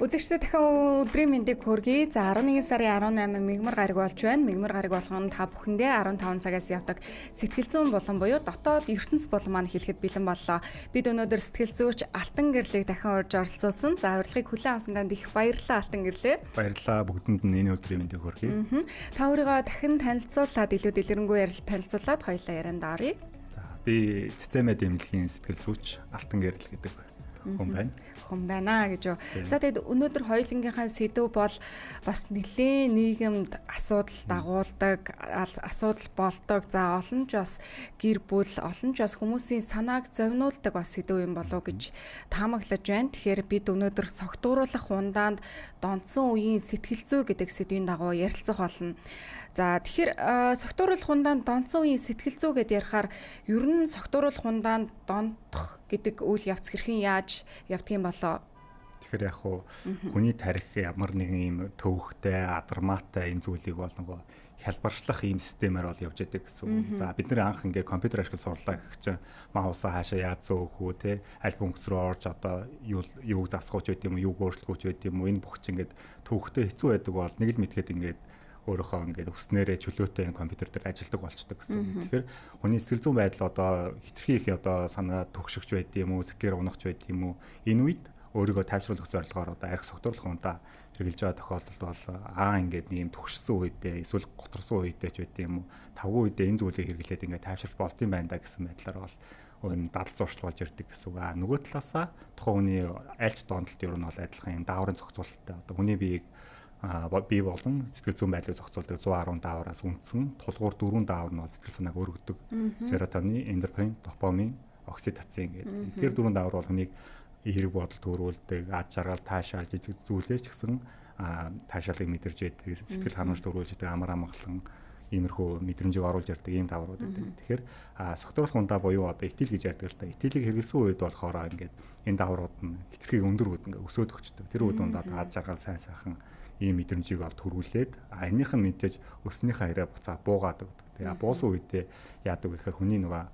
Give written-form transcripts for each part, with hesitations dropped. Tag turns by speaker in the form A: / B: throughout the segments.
A: Үзэгчдээ дахин өдрийн мэндийг хүргэе. За 11 сарын 18 мигмар гараг болж байна. Мигмар гараг болгоно та бүхэндээ 15 цагаас явдаг сэтгэл зүйн болон буюу дотоод ертөнц болон маань хэлэхэд бэлэн боллоо. Бид өнөөдөр сэтгэл зүйч Алтан гэрлийг дахин урьж оролцуулсан. За урилгыг хүлээн авсан танд их баярлалаа Алтан гэрлээ.
B: Баярлалаа бүгдэнд нь энэ өдрийн мэндийг хүргэе.
A: Та өөрийгөө дахин танилцуулаад илүү дэлгэрэнгүй ярил танилцуулаад хоёулаа ярианд оръё.
B: За би системэд эмнэлгийн сэтгэл зүйч Алтан гэрэл гэдэг хүн байна.
A: Хүн байна гэж. За тэгэд өнөөдөр хоёулынгийнхаа сэдв бол бас нэлээд нийгэмд асуудал дагуулдаг, асуудал болдог. За олон ч бас гэр бүл, олон ч бас хүмүүсийн санааг зовниулдаг бас сэдв юм болов гэж таамаглаж байна. Тэгэхээр бид өнөөдөр согтууруулах ундаанд донцсон үеийн сэтгэл зүй гэдэг сэдвийн дагуу ярилцах болно. За тэгэхээр согтууруулах ундаанд донцсон үеийн сэтгэл зүй гэдээ ярихаар ер нь согтууруулах ундаанд донтох гэдэг үйл явц хэрхэн яаж явдгийг болоо.
B: Тэгэхээр яг хуу хүний тарих ямар нэгэн ийм төвөгтэй, адармаатай энэ зүйлийг болонгоо хялбарчлах ийм системээр бол явж байдаг гэсэн. За бид нэр анх ингээ компьютер ашиглаж сурлаа гэх чинь маусаа хаашаа яаж зөөх үү те аль бүнкс рүү орж одоо юу засгууч байд юм уу, юу өөрчлөхүүч байд юм уу, энэ бүх чинь ингээд төвөгтэй хэцүү байдаг бол нэг л мэдгээд ингээд өөрөөхөө ингээд өснээрээ чөлөөтэй энэ компьютер дээр ажилладаг болчдөг гэсэн. Тэгэхээр хүний сэтгэл зүйн байдал одоо хитрхи их одоо санаа төгшөгч байд юм уу, сэтгэлээр унахч байд юм уу, энэ үед өөрийгөө тайвшруулах зорилгоор одоо арх согтуурлах унтаа хэрэгжилж байгаа тохиолдолд бол ингээд нэм төгшсөн үедээ эсвэл готорсон үедээ ч байд юм уу, тавгүй үедээ энэ зүйлийг хэрэглээд ингээд тайвширч болд юм байна да гэсэн байдлаар бол өөр дадал зуршил болж ирдэг гэсэн үг. Нөгөө талаасаа тухайн хүний альч донтолт ер нь бол адилхан юм дааврын зохицуулалттай одоо хүний биеийг бий болон сэтгэл зүйн байдлыг зохицуулдаг 115 даавраас үндсэн тулгуур 4 даавар нь бол сэтгэл санааг өргөдөг. Серотонин, эндорфин, допамин, окситоцин гэдэг. Тэр 4 даавар бол хүнийг эерэг бодол төрүүлдэг, ад жаргал таашаал жижиг зүйлээс ч гэсэн таашаалыг мэдэрж яадаг, сэтгэл ханамж төрүүлж яадаг, амар амгалан иймэрхүү мэдрэмжийг оруулж ярьдаг ийм дааврууд байдаг. Тэгэхээр согтууруулах ундаа буюу одоо итил гэж ярьдаг л да. Итилийг хэрэглэсэн үед болохоор ингээд энэ дааврууд нь хитрхи өндөр үед ингээд өсөөд өгчдөг. Тэр үед ундаа ад жаргал сайн сайхан ийм мэдрэмжийг бол төрүүлээд энийх нь мэдээж өснийхээ хараа буцаад буугаад өгдөг. Тэгээ буусан үедээ яадаг гэхээр хүний нөгөө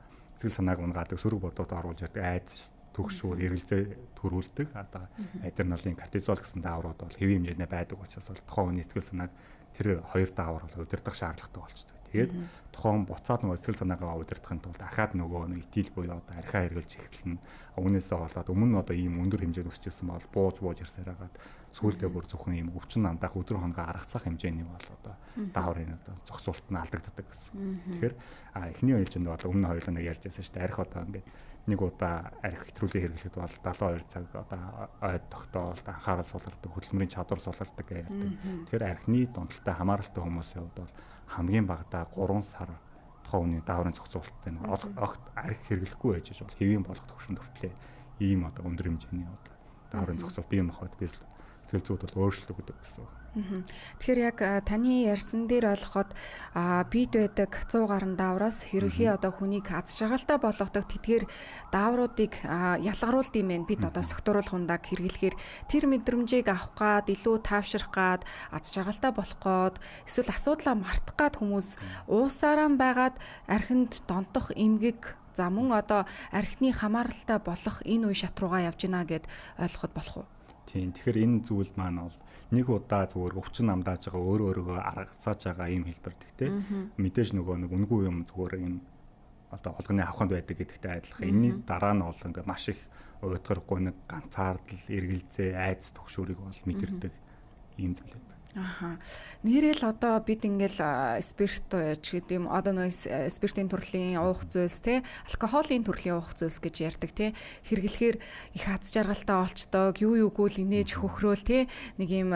B: сэтгэл санааг унгаадаг, сөрөг бодоод оруулж ярьдаг, айдас төгшүүр эргэлзээ төрүүлдэг. Одоо адреналин, кортизол гэсэн дааврууд бол хэвийн хэмжээнд байдаг учраас бол тухайн хүний сэтгэл санааг тэр хоёр даавар бол удирдах шаардлагатай болчдөг. Тэгээд тухайн буцаад нөгөө сэтгэл санаагаа удирдахын тулд дахиад нөгөө нэг итил буюу одоо архиа хэрглэж эхэлнэ. Үүнээсээ болоод өмнө нь одоо ийм өндөр хэмжээнд өсчихсэн бол бууж ирсээр хагаад сүүлдээ бүр зөвхөн ийм өвчин намдаах өдөр хоногоо аргацах хэмжээний бол одоо дааврын одоо зохицуулалт нь алдагддаг гэсэн. Тэгэхээр эхний ээлжинд бол өмнө хоёулаа нэг ярьж байсан шүү дээ. Арх одоо ингээд нэг удаа арх хэтрүүлээ хэрэглэхэд бол 72 цаг одоо ойд тогтоолт анхаарал сулардаг, хөдөлмөрийн чадвар сулардаг гэж ярьдаг. Тэгэхээр архины донтолтой хамааралтай хүмүүсийн хувьд бол хамгийн багадаа 3 сар тухайн хүний дааврын зохицуулалттай нэг огт арх хэрэглэхгүй байж бол хэвийн болох төвшөнд хүртлээ ийм одоо өндөр хэмжээний одоо дааврын зохицуулалт бий махад бис сэтгэл зүйд бол өөрчлөлт өгдөг гэсэн үг.
A: Тэгэхээр яг таны ярьсан дээр ойлгоход бид байдаг 100 гаруй даавраас ерөнхий одоо хүнийг аз жаргалтай болгодог тэдгээр даавруудыг ялгаруулд юм байна. Бид одоо согтууруулах ундааг хэрэглэхээр тэр мэдрэмжийг авах гад илүү таавшрах гад аз жаргалтай болох гад эсвэл асуудлаа мартах гад хүмүүс уусаараа байгаад архинд донтох эмгэг за мөн одоо архины хамааралтай болох энэ үе шат руугаа явж гинэ гэд ойлгоход болох уу?
B: Тийм. Тэгэхээр энэ зүйл маань бол нэг удаа зүгээр өвчин намдааж байгаа өөрөөгөө аргасааж байгаа ийм хэлбэрдэг те. Мэдээж нөгөө нэг үнгүй юм зүгээр ийм одоо холгоны аваханд байдаг гэдэгтэй адилхан. Энэний дараа нь бол ингээ маш их уйтгарахгүй нэг ганцаардл, эргэлзээ, айдас төгшөөрийг бол мэдэрдэг ийм зүйл байдаг.
A: Нэрэл одоо бид ингээл спирт ч гэдэг юм одоо нөө спиртийн төрлийн уух зүйлс те алкоголын төрлийн уух зүйлс гэж ярьдаг те хэрэглэхээр их аз жаргалтай олцдог юугүй л инээж хөхрөөл те нэг юм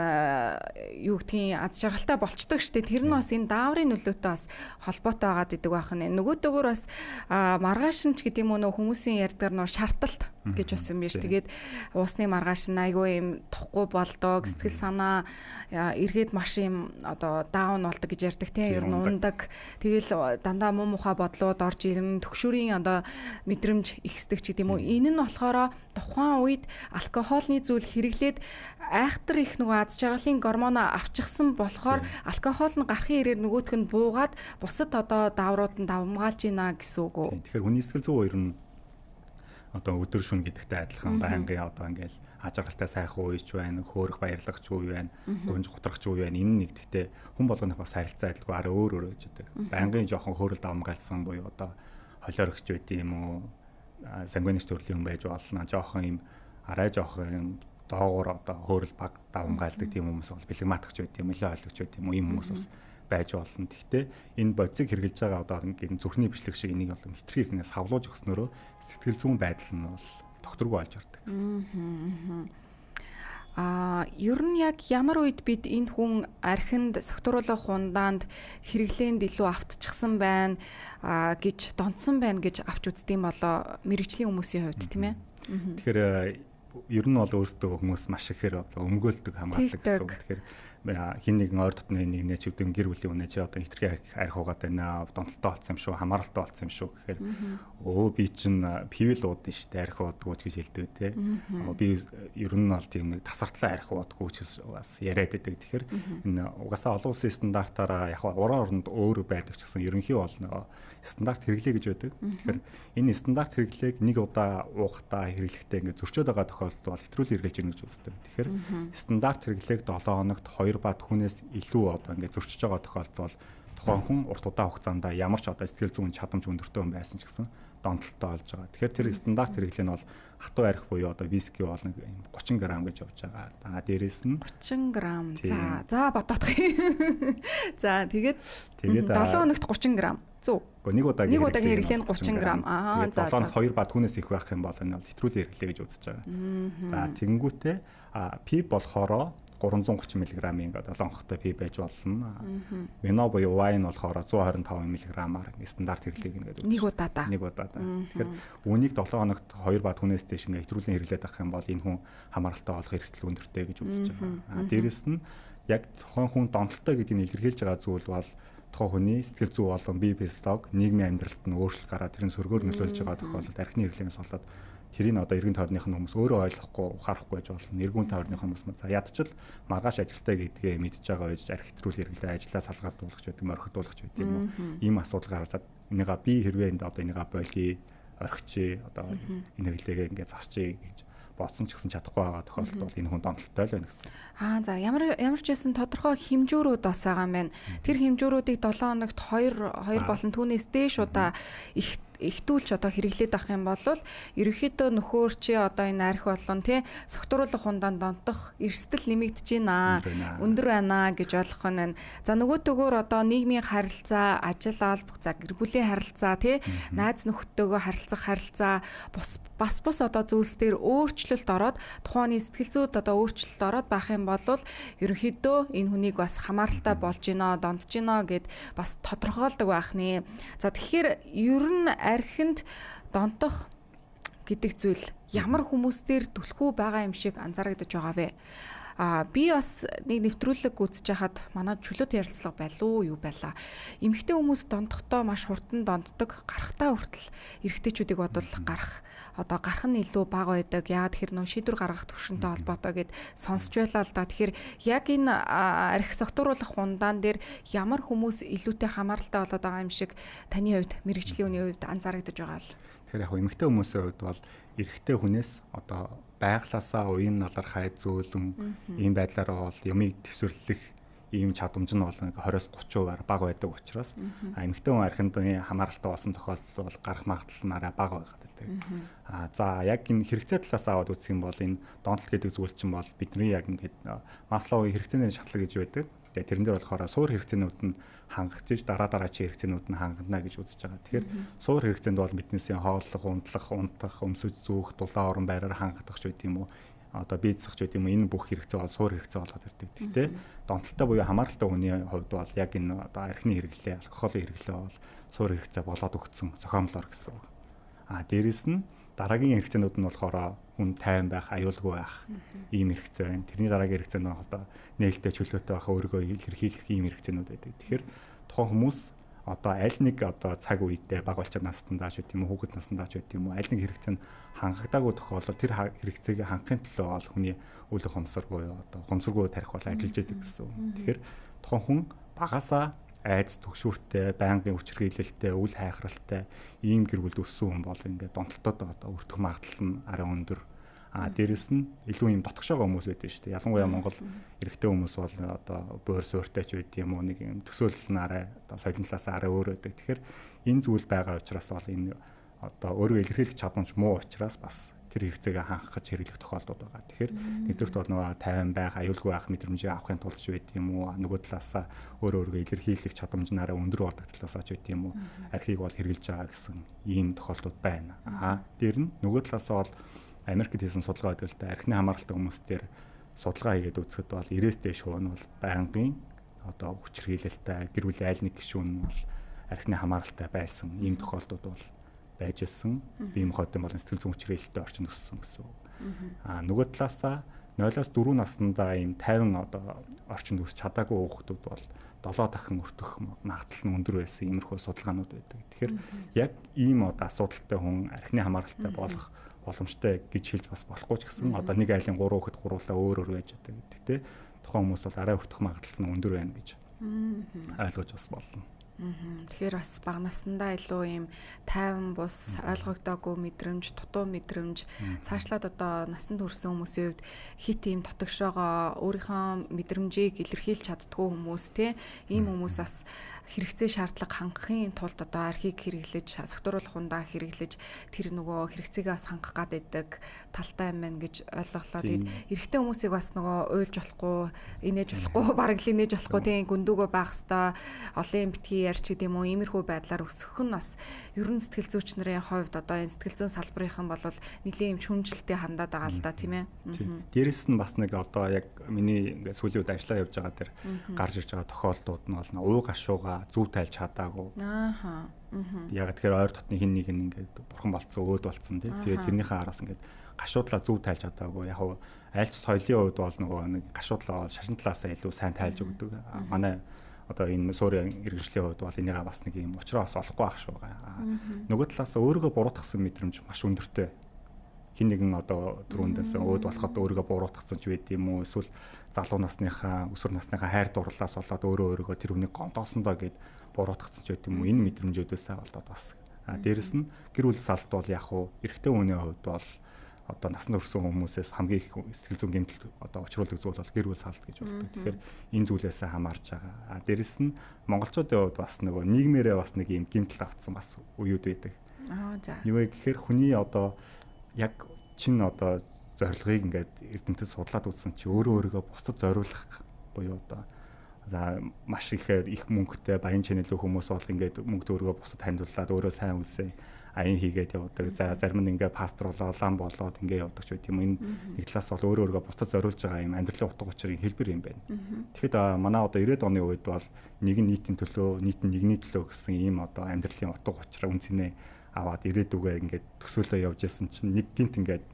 A: юу гэдгийг аз жаргалтай болцдог штэ тэр нь бас энэ дааврын нөлөөтэй бас холбоотой байгаад идэг байх нь нөгөө төгөр бас маргааш нь ч гэдэг юм уу хүмүүсийн ярьдгаар нөө шарталт гэж бас юм биш тэгээд уусны маргааш нь айгүй юм тухгүй болдог сэтгэл санаа эргээд маш юм одоо даун болдог гэж ярьдаг тийм ер нь ундаг тэгэл дандаа муу мухаа бодлууд орж ирнэ төгшүүрийн одоо мэдрэмж ихсдэг ч гэдэг юм уу энэ нь болохоор тухайн үед алкогольны зүйл хэрэглээд айхтар их нөгөө аз жаргалын гормоно авчихсан болохоор алкогол нь гарахын ирээр нөгөөх нь буугаад бусад одоо дааврууд нь давмгаалж ийна гэсэн үг үү.
B: Тэгэхээр хүний сэтгэл зүй ер нь одоо өдөр шөнө гэдэгтэй адилхан байнгын одоо ингээл ажиргалтай сайхан үеч байна, хөөрөх баярлагч үе байна, гүнж гутрахч үе байна. Энэ нэг гэхдээ хүн болгоных бас харилцаа адилгүй арай өөр өөр байж байдаг. Байнгын жоохон хөөрөл давмгаалсан буюу одоо холиорогч байт юм уу, сангвиныч төрлийн хүн байж болно. Жоохон юм арай жоохон юм доогуур одоо хөөрөл баг давмгаалдаг тийм хүмүүс бол бэлэгматгч байт юм, нөлөө ойлгогч байт юм уу, ийм хүмүүс бас байж болно. Гэхдээ энэ бодисыг хэрэгжилж байгаа одоо ингээд зүрхний бичлэг шиг энийг бол хитрхи ихнээс хавлууж өгснөөрөө сэтгэл зүйн байдал нь бол докторгүй болж ирдэг гэсэн.
A: Ер нь яг ямар үед бид энэ хүн архинд согтууруулах хундаанд хэрэглээнд илүү автчихсан байна гэж донцсон байна гэж авч үздэм болоо мэрэгжлийн хүмүүсийн хувьд тийм ээ.
B: Тэгэхээр ер нь бол өөрсдөө хүмүүс маш ихээр одоо өмгөөлдөг хамгаалдаг гэсэн үг. Тэгэхээр хин нэгэн ойр дотны нэг нэ чивдэн гэр бүлийн үнэ чи одоо хитрхи арх угаад байна, донтолтой болсон юм шүү, хамааралтай болсон юм шүү гэхээр өө би чинь пивл уудсан шүү дээ, арх уудгүй ч гэж хэлдэг те. Би ер нь бол тийм нэг тасартлаа арх уудгүй ч бас яриад байдаг. Тэгэхээр энэ угаасаа олон улсын стандартаараа яг уран оронд өөр байдаг ч гэсэн ерөнхий бол нэг стандарт хэрэглээ гэж байдаг. Тэгэхээр энэ стандарт хэрэглээг нэг удаа уухдаа хэрэглэхдээ ингээд зөрчөөд байгаа тохиолдолд бол хэтрүүлэн хэрэгжилж ирнэ гэж үздэг. Тэгэхээр стандарт хэрэглээг 7 хоногт 2 бат хүнээс илүү одоо ингээд зөрчиж байгаа тохиолдолд бол тухайн хүн урт удаан хугацаанд ямар ч одоо сэтгэл зүйн чадамж өндөртэй хүн байсан ч гэсэн донтолтой болж байгаа. Тэгэхээр тэр стандарт хэрэглээ нь бол хатуу арх буюу одоо виски бол нэг 30 г гэж явж байгаа. Дээрээс нь
A: 30 г. За бодоодох юм. За тэгээд 7 хоногт 30 г. Зөв.
B: Нэг удаагийн
A: хэрэглээ нь 30 г.
B: За 7 хоногт 2 бат хүнээс их байх юм бол энэ бол хэтрүүлэн хэрэглээ гэж үзэж байгаа. За тэгэнгүүтээ пи болохоро 330 мг-ийн 7 хоногтой пи байж болно. Вино буюу вайн болохоор 125 мг-аар стандарт хэрэглээг нэгээд үзсэн. Нэг удаадаа. Тэгэхээр үүнийг 7 хоногт 2 бат хүнээс дэш ингээ хэтрүүлэн хэрэглээд авах юм бол энэ хүн хамааралтай болох эрсдэл өндөртэй гэж үзэж байгаа. Дээрэс нь яг тухайн хүн донтолтой гэдгийг илэрхийлж байгаа зүйл бол тухайн хүний сэтгэл зүй болон бие физиолог нийгмийн амьдралд нь өөрчлөлт гараад тэрэн сөргөөр нөлөөлж байгаа тохиолдолд архины хэрэглээс болоод тэрийг одоо иргэн тойрных нь хүмүүс өөрөө ойлгохгүй ухаарахгүй байж болно. Иргэн тойрных хүмүүс за ядчил маргааш ажилтаа гэдгээ мэдж байгаа байж арх хэтрүүл хэрэглээ ажлаа салгаалдуулах гэдэг юм орхидуулах гэдэг юм уу. Ийм асуудал гараад энийга би хэрвээ энд одоо энийга болги орхичээ одоо энэ хэрэглээгээ ингээд засчээ гэж бодсон ч гэсэн чадахгүй байгаа тохиолдолд бол энэ хүн донтолтой л байна гэсэн.
A: За ямар ч байсан тодорхой хэмжүүрүүд бас байгаа юм байна. Тэр хэмжүүрүүдийг 7 хоногт 2 болон түүнээс дээш удаа ихтүүлж одоо хэрэглээд авах юм бол ерөнхийдөө нөхөр чи одоо энэ арх болон тий согтууруулах хундаанд донтох эрсдэл нэмэгдэж байна, өндөр байна гэж ойлгох нь байна. За нөгөөдөгөөр одоо нийгмийн харилцаа, ажил алба, за гэр бүлийн харилцаа тий найз нөхдөдөө харилцаа бас одоо зүйлс дээр өөрчлөлт ороод тухайн сэтгэл зүйд одоо өөрчлөлт ороод байх юм бол ерөнхийдөө энэ хүнийг бас хамааралтай болж гинэ, донтож гинэ гэд бас тодорхойлдог байх нэ. За тэгэхээр ер нь архинд донтох гэдэг зүйл ямар хүмүүстээр түлхүү байгаа юм шиг анзаарэгдэж байгаа вэ? Би бас нэг нэвтрүүлэг үзэж хахад манай чөлөөт ярилцлага байлуу юу байлаа. Эмэгтэй хүмүүс дондохдоо маш хурдан донддог. Гарахтаа хүртэл эрэгтэйчүүдийг бодвол гарах нь илүү бага байдаг. Яагаад тэгэхээр нөө шийдвэр гаргах төвшөнтэй холбоотой гэд сонсч байлаа л да. Тэгэхээр яг энэ архи согтууруулах хундаан дээр ямар хүмүүс илүүтэй хамааралтай болоод байгаа юм шиг таны хувьд мэрэгжлийн үний хувьд анзаарэгдэж байгаа л.
B: Тэгэхээр яг эмэгтэй хүмүүсийн хувьд бол эрэгтэй хүнээс одоо байглаасаа уян налар хайзуулан ийм байдлаараа бол юмыг төсвөрлөх ийм чадамж нь бол 20-30% бага байдаг учраас эмэгтэй хүн архинд хамааралтай болсон тохиолдол бол гарах магадлал нь арай бага байгаад байдаг. За яг энэ хэрэгцээ талаас аваад үзэх юм бол энэ донтол гэдэг зүйл чинь бол бидний яг ингээд Масловын хэрэгцээний шатлаг гэж байдаг. Тэгээ тэрэн дээр болохоор суур хэрэгцээнүүд нь хангаж дараачийн хэрэгцээнүүд нь хангана гэж үзэж байгаа. Тэгэхээр суур хэрэгцээнд бол биднээсээ хооллох, унтлах, унтах, өмсөж зүүх, дулаан орон байраар хангах ч гэдэг юм уу. Одоо бийцэх ч гэдэг юм энэ бүх хэрэгцээ бол суур хэрэгцээ болоод ирдэг. Гэхдээ донтолтой буюу хамааралтай хүний хувьд бол яг энэ одоо архины хэрэглээ, алкоголын хэрэглээ бол суур хэрэгцээ болоод өгсөн зохиомлоор гэсэн үг. Дээрэс нь дараагийн хэрэгцээнүүд нь болохоор хүн тайван байх, аюулгүй байх ийм хэрэгцээ байна. Тэрний дараагийн хэрэгцээ нь одоо нээлттэй чөлөөтэй байх, өөрийгөө илэрхийлэх ийм хэрэгцээнүүд байдаг. Тэгэхээр тухайн хүмүүс одоо аль нэг одоо цаг үедээ бага болчод настандаа ч гэдэг юм уу, хүүхэд настандаа ч гэдэг юм уу, аль нэг хэрэгцээ нь хангагдаагүй тохиолдолд тэр хэрэгцээг хангахын төлөө бол хүний үл ухамсар буюу одоо ухамсаргүй тарих бол ажиллаж яадаг гэсэн. Тэгэхээр тухайн хүн багасаа айц төгшүүртэй, байнгын хүчирхийлэлтэй, үл хайхралтай ийм гэр бүлд өссөн хүн бол ингээд донтолтод одоо өртөх магадлал нь арай өндөр. Дээрэс нь илүү ийм дотгошоогоо хүмүүс байдаг шүү дээ. Ялангуяа Монгол эрэгтэй хүмүүс бол одоо буур суурьтай ч байд юм уу, нэг юм төсөөлөл нь арай одоо соёлын талаас арай өөр байдаг. Тэгэхээр энэ зүйл байгаа учраас бол энэ одоо өөрийгөө илэрхийлэх чадамж муу учраас бас тэр хэрэгцээгээ хангах хэрэглэх тохиолдол байгаа. Тэгэхээр нэгдүгürt бол нөгөө тайван байх, аюулгүй байх мэдрэмжийг авахын тулд ч байд юм уу, нөгөө талаасаа өөрийгөө илэрхийлэх чадамж нараа өндөр болдог талаасаа ч байд юм уу, архийг бол хэрэгжилж байгаа гэсэн ийм тохиолдол байна. Дээр нь нөгөө талаасаа бол Америкт хийсэн судалгаа байдаг л да. Архины хамааралтай хүмүүс дээр судалгаа хийгээд үзэхэд бол 90-с дээш хувь нь бол байнгын одоо хүчирхийлэлтэй гэр бүлийн аль нэг гишүүн нь бол архины хамааралтай байсан ийм тохиолдол бол байж ирсэн. Ийм хотын болон сэтгэл зүйн хүчирхийлэлтэй орчинд өссөн гэсэн. Нөгөө талаасаа 0-4 наснда ийм 50 одоо орчинд өсч чадаагүй хүүхдүүд бол 7 дахин өртөх магадлал нь өндөр байсан иймэрхүү судалгаанууд байдаг. Тэгэхээр яг ийм одоо асуудалтай хүн архины хамааралтай болох боломжтой гэж хэлж бас болохгүй ч гэсэн одоо нэг айлын 3 хүүхэд гуруулаа өөр байж байдаг. Гэхдээ тухайн хүмүүс бол арай өртөх магадлал нь өндөр байна гэж ойлгож бас болно.
A: Тэгэхээр бас бага наснда илүү ийм тайван бус ойлгогдоогүй мэдрэмж, дутуу мэдрэмж цаашлаад одоо насанд хүрсэн хүмүүсийн хувьд хит ийм дотогшоогоо өөрийнхөө мэдрэмжийг илэрхийлж чаддгүй хүмүүс ийм хүмүүс бас хэрэгцээ шаардлага хангахын тулд одоо архийг хэрэглэж, согтууруулах ундаа хэрэглэж тэр нөгөө хэрэгцээгээ бас хангах гад байдаг талтай юм байна гэж ойлголоо. Тэгээд эрэгтэй хүмүүсийг бас нөгөө уйлж болохгүй, инээж болохгүй, бараг л инээж болохгүй тийм гүндүүгөө байх хэвээр олон битгий ярьч гэдэг юм уу, иймэрхүү байдлаар өсөх нь бас ер нь сэтгэл зүйч нарын хувьд одоо энэ сэтгэл зүйн салбарынхан бол нэлийн юм шүүмжлэлтэй хандаад байгаа л да тийм ээ.
B: Дээрэс нь бас нэг одоо яг миний ингээд сүүлийн үед ажиллаа явж байгаа тэр гарч ирж байгаа тохиолдлууд нь бол ууг ашууга зүв тайлж чадаагүй. Яг тэгэхээр ойр дотны хин нэг нь ингээд бурхан болцсон, өөд болцсон тийм. Тэгээд тэрнийхээ араас ингээд гашуудлаа зүв тайлж чадаагүй. Яг нь айлч соёлын хувьд бол нөгөө нэг гашуудлаа бол шашин талаасаа илүү сайн тайлж өгдөг. Манай одоо энэ суурийн иргэншлийн хувьд бол энийг бас нэг юм уучраа бас олохгүй байх шүү байгаа. Нөгөө талаас өөрийгөө буруутгасан мэдрэмж маш өндөртэй. Хин нэгэн одоо түрүүндээс өөд болоход өөрийгөө буруутгасан ч байд юм уу, эсвэл залуу насныхаа, өсвөр насныхаа хайр дурлалаас болоод өөрийгөө тэр хүнийг гомдоосондоо гэд буруутгасан ч байд юм уу, энэ мэдрэмжүүдээс болоод бас. Дээрэс нь гэр бүл салт бол яг хуу эрэгтэй хүний хувьд бол одоо насны хүрсэн хүмүүсээс хамгийн их сэтгэл зүйн гэмтэл одоо учруулдаг зүйл бол гэр бүл салт гэж болдог. Тэгэхээр энэ зүйлээс хамаарч байгаа. Дээрэс нь монголчуудын хувьд бас нөгөө нийгмээрээ бас нэг юм гэмтэл автсан бас үеуд байдаг. Юу вэ гэхээр хүний одоо яг чин одоо зорилгыг ингээд эрдэмтэд судлаад үзсэн чи өөрийгөө бусдад зориулах буюу одоо за маш ихээр их мөнгөтэй баян чанарын хүмүүс бол ингээд мөнгө өөрийгөө бусдад танилцуулаад өөрөө сайн үлсэн аян хийгээд явдаг. За зарим нь ингээ пастор болоо, лам болоод ингээ явдаг ч байт юм. Энэ нэг талаас бол өөрийгөө бусдад зориулж байгаа юм амьдралын утга учирын хэлбэр юм байна. Тэгэхэд манай одоо 90-ад оны үед бол нэг нь нийтийн төлөө, нийт нь нэгний төлөө гэсэн ийм одоо амьдралын утга учир үнцнээ аваад ирээдүгээ ингээ төсөөлөө явж исэн чинь нэг гинт ингээ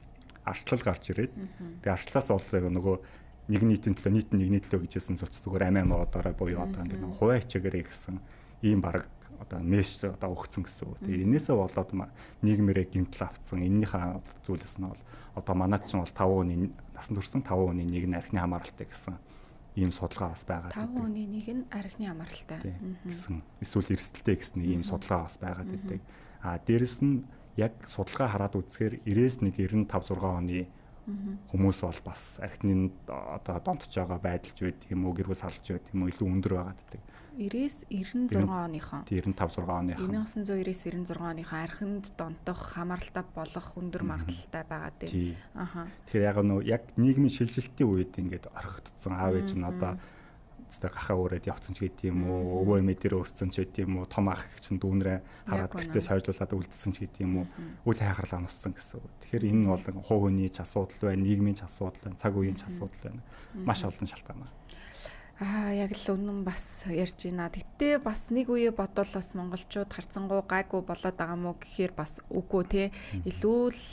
B: арчлал гарч ирээд тэгээ арчлаас бол нөгөө нэг нийтийн төлөө, нийт нь нэгний төлөө гэжсэн зөвч зүгээр амиа модороо буюу одоо ингээ хуваа хичээгээрээ гэсэн ийм баг одоо мессеж одоо өгсөн гэсэн үг. Тэгээ энээсээ болоод нийгмээрээ гэмтэл авцсан. Эннийхээ зүйлс нь бол одоо манайд ч бол 5% насанд хүрсэн 5% нэг нь архины хамааралтай гэсэн ийм судалгаа бас байгаа.
A: 5% нэг нь архины хамааралтай
B: гэсэн. Эсвэл эрсдэлтэй гэсэн ийм судалгаа бас байгаа гэдэг. Дээрэс нь яг судалгаа хараад үзэхээр 90-95 6 оны хүмүүс бол бас архины одоо донтож байгаа байдалж байд юм уу, гэр бүл салж байд юм уу илүү өндөр байгаа гэдэг.
A: 90-96 оныхон
B: 95-6 оныхон
A: 1990-96 оныхон архинд донтох, хамааралтай болох өндөр магадлалтай байгаа дээ.
B: Тэгэхээр яг нийгмийн шилжилтийн үед ингээд орхигдсон аав ээж нь одоо гахаа өрөөд явцсан ч гэдэг юм уу, өвөө эмээ дээр өссөн ч гэдэг юм уу, том ах чинь дүүнрээ хараад гэртээ сойжлуулаад үлдсэн ч гэдэг юм уу, үл хайхрал амссан гэсэн. Тэгэхээр энэ бол хувь хүний ч асуудал байна, нийгмийн ч асуудал байна, цаг үеийн ч асуудал байна. Маш олон шалтгаан байна.
A: Яг л үнэн бас ярьж байна. Гэтэ бас нэг үе бодвол бас монголчууд харцангуй гайгүй болоод байгаа мó гэхээр бас үгүй те. Илүү л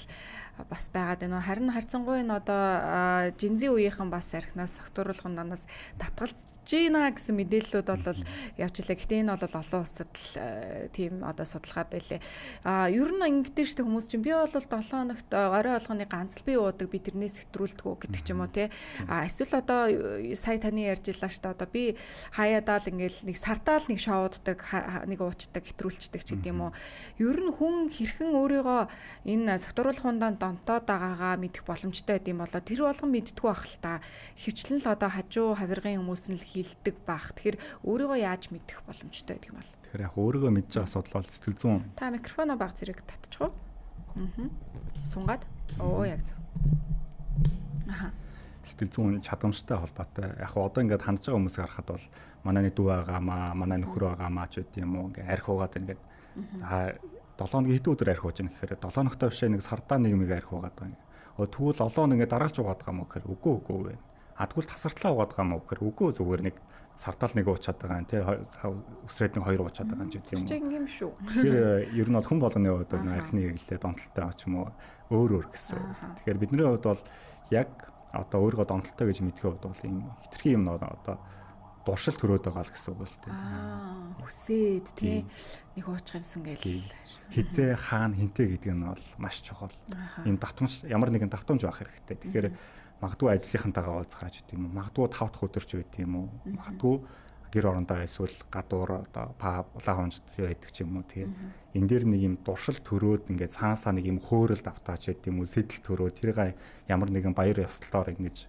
A: бас байгаад байна. Харин харьцангуй энэ одоо жинзи үеийнхэн бас архинаас согтууруулахын данаас татгалж байна гэсэн мэдээллүүд бол явж илаа. Гэтэ энэ бол олон улсад тийм одоо судалгаа байлээ. Ер нь ингэдэг шүү дээ хүмүүс чинь би бол 7 хоногт орой болгоны ганц л би уудаг, би тэрнээс хэтрүүлдэг үү гэдэг ч юм уу те. Эсвэл одоо сая таны ярьж илаа шүү дээ. Одоо би хаяадаал ингээл нэг сардаал нэг шоуддаг, нэг уучдаг, хэтрүүлцдэг ч гэдэг юм уу. Ер нь хүн хэрхэн өөрийгөө энэ согтууруулах ундаанд донтоод байгаагаа мэдэх боломжтой байд юм болоо тэр болгон мэдтгүү ах л та. Хөвчлэн л одоо хажуу хавиргын хүмүүс нь л хилдэг баах. Тэгэхээр өөрийгөө яаж мэдэх боломжтой гэдэг юм бол.
B: Тэгэхээр яг өөрийгөө мэдж байгаа асуудал бол сэтгэл зүйн.
A: Та микрофоноо баг зэрэг татчих уу? Сунгаад. Яг зөв.
B: Сэтгэл зүйн чадамжтай холбоотой. Яг одоо ингээд хандж байгаа хүмүүсийг харахад бол манай дүү байгаамаа, манай нөхөр байгаамаа ч үгүй юм уу ингээд арх уугаад ингээд за 7 хоногийн хэдэн өдөр арх ууж ийн гэхээр 7 хоногтой бишээ нэг сардаа нэг мэг арх уугаад байгаа юм. Тэгвэл олон ингээд дараалж уугаад байгаа юм уу гэхээр үгүй байна. Тэгвэл тасартлаа уугаад байгаа юм уу гэхээр үгүй зүгээр нэг сардаал нэг уучаад байгаа юм тий өсрээд нэг хоёр уучаад байгаа юм ч гэдэг юм уу.
A: Чи ингэм шүү.
B: Тэгэхээр ер нь бол хүн болгоны хувьд архины хэрэглээ донтолтой байгаа ч юм уу өөр гэсэн. Тэгэхээр бидний хувьд бол яг одоо өөрийгөө донтолтой гэж мэдэх хувьд бол ийм хитрхи юм одоо дуршил төрөөд байгаа л гэсэн үг л дээ.
A: Хүсээд тий нэг уучих юмсан гээл.
B: Хизээ хаана хинтээ гэдэг нь бол маш чухал. Ийм давтамж ямар нэгэн давтамж байх хэрэгтэй. Тэгэхээр магадгүй ажлынхантайгаа уулзахаач гэдэг юм уу. Магадгүй 5 дахь өдөрч байт юм уу. Магадгүй гэр орондоо эсвэл гадуур одоо паб лаунж байдаг ч юм уу тий. Энэ дээр нэг юм дуршил төрөөд ингээд цаанасаа нэг юм хөөрөл давтаач гэдэг юм уу. Сэтэл төрөө тэрийг ямар нэгэн баяр ёслолоор ингэж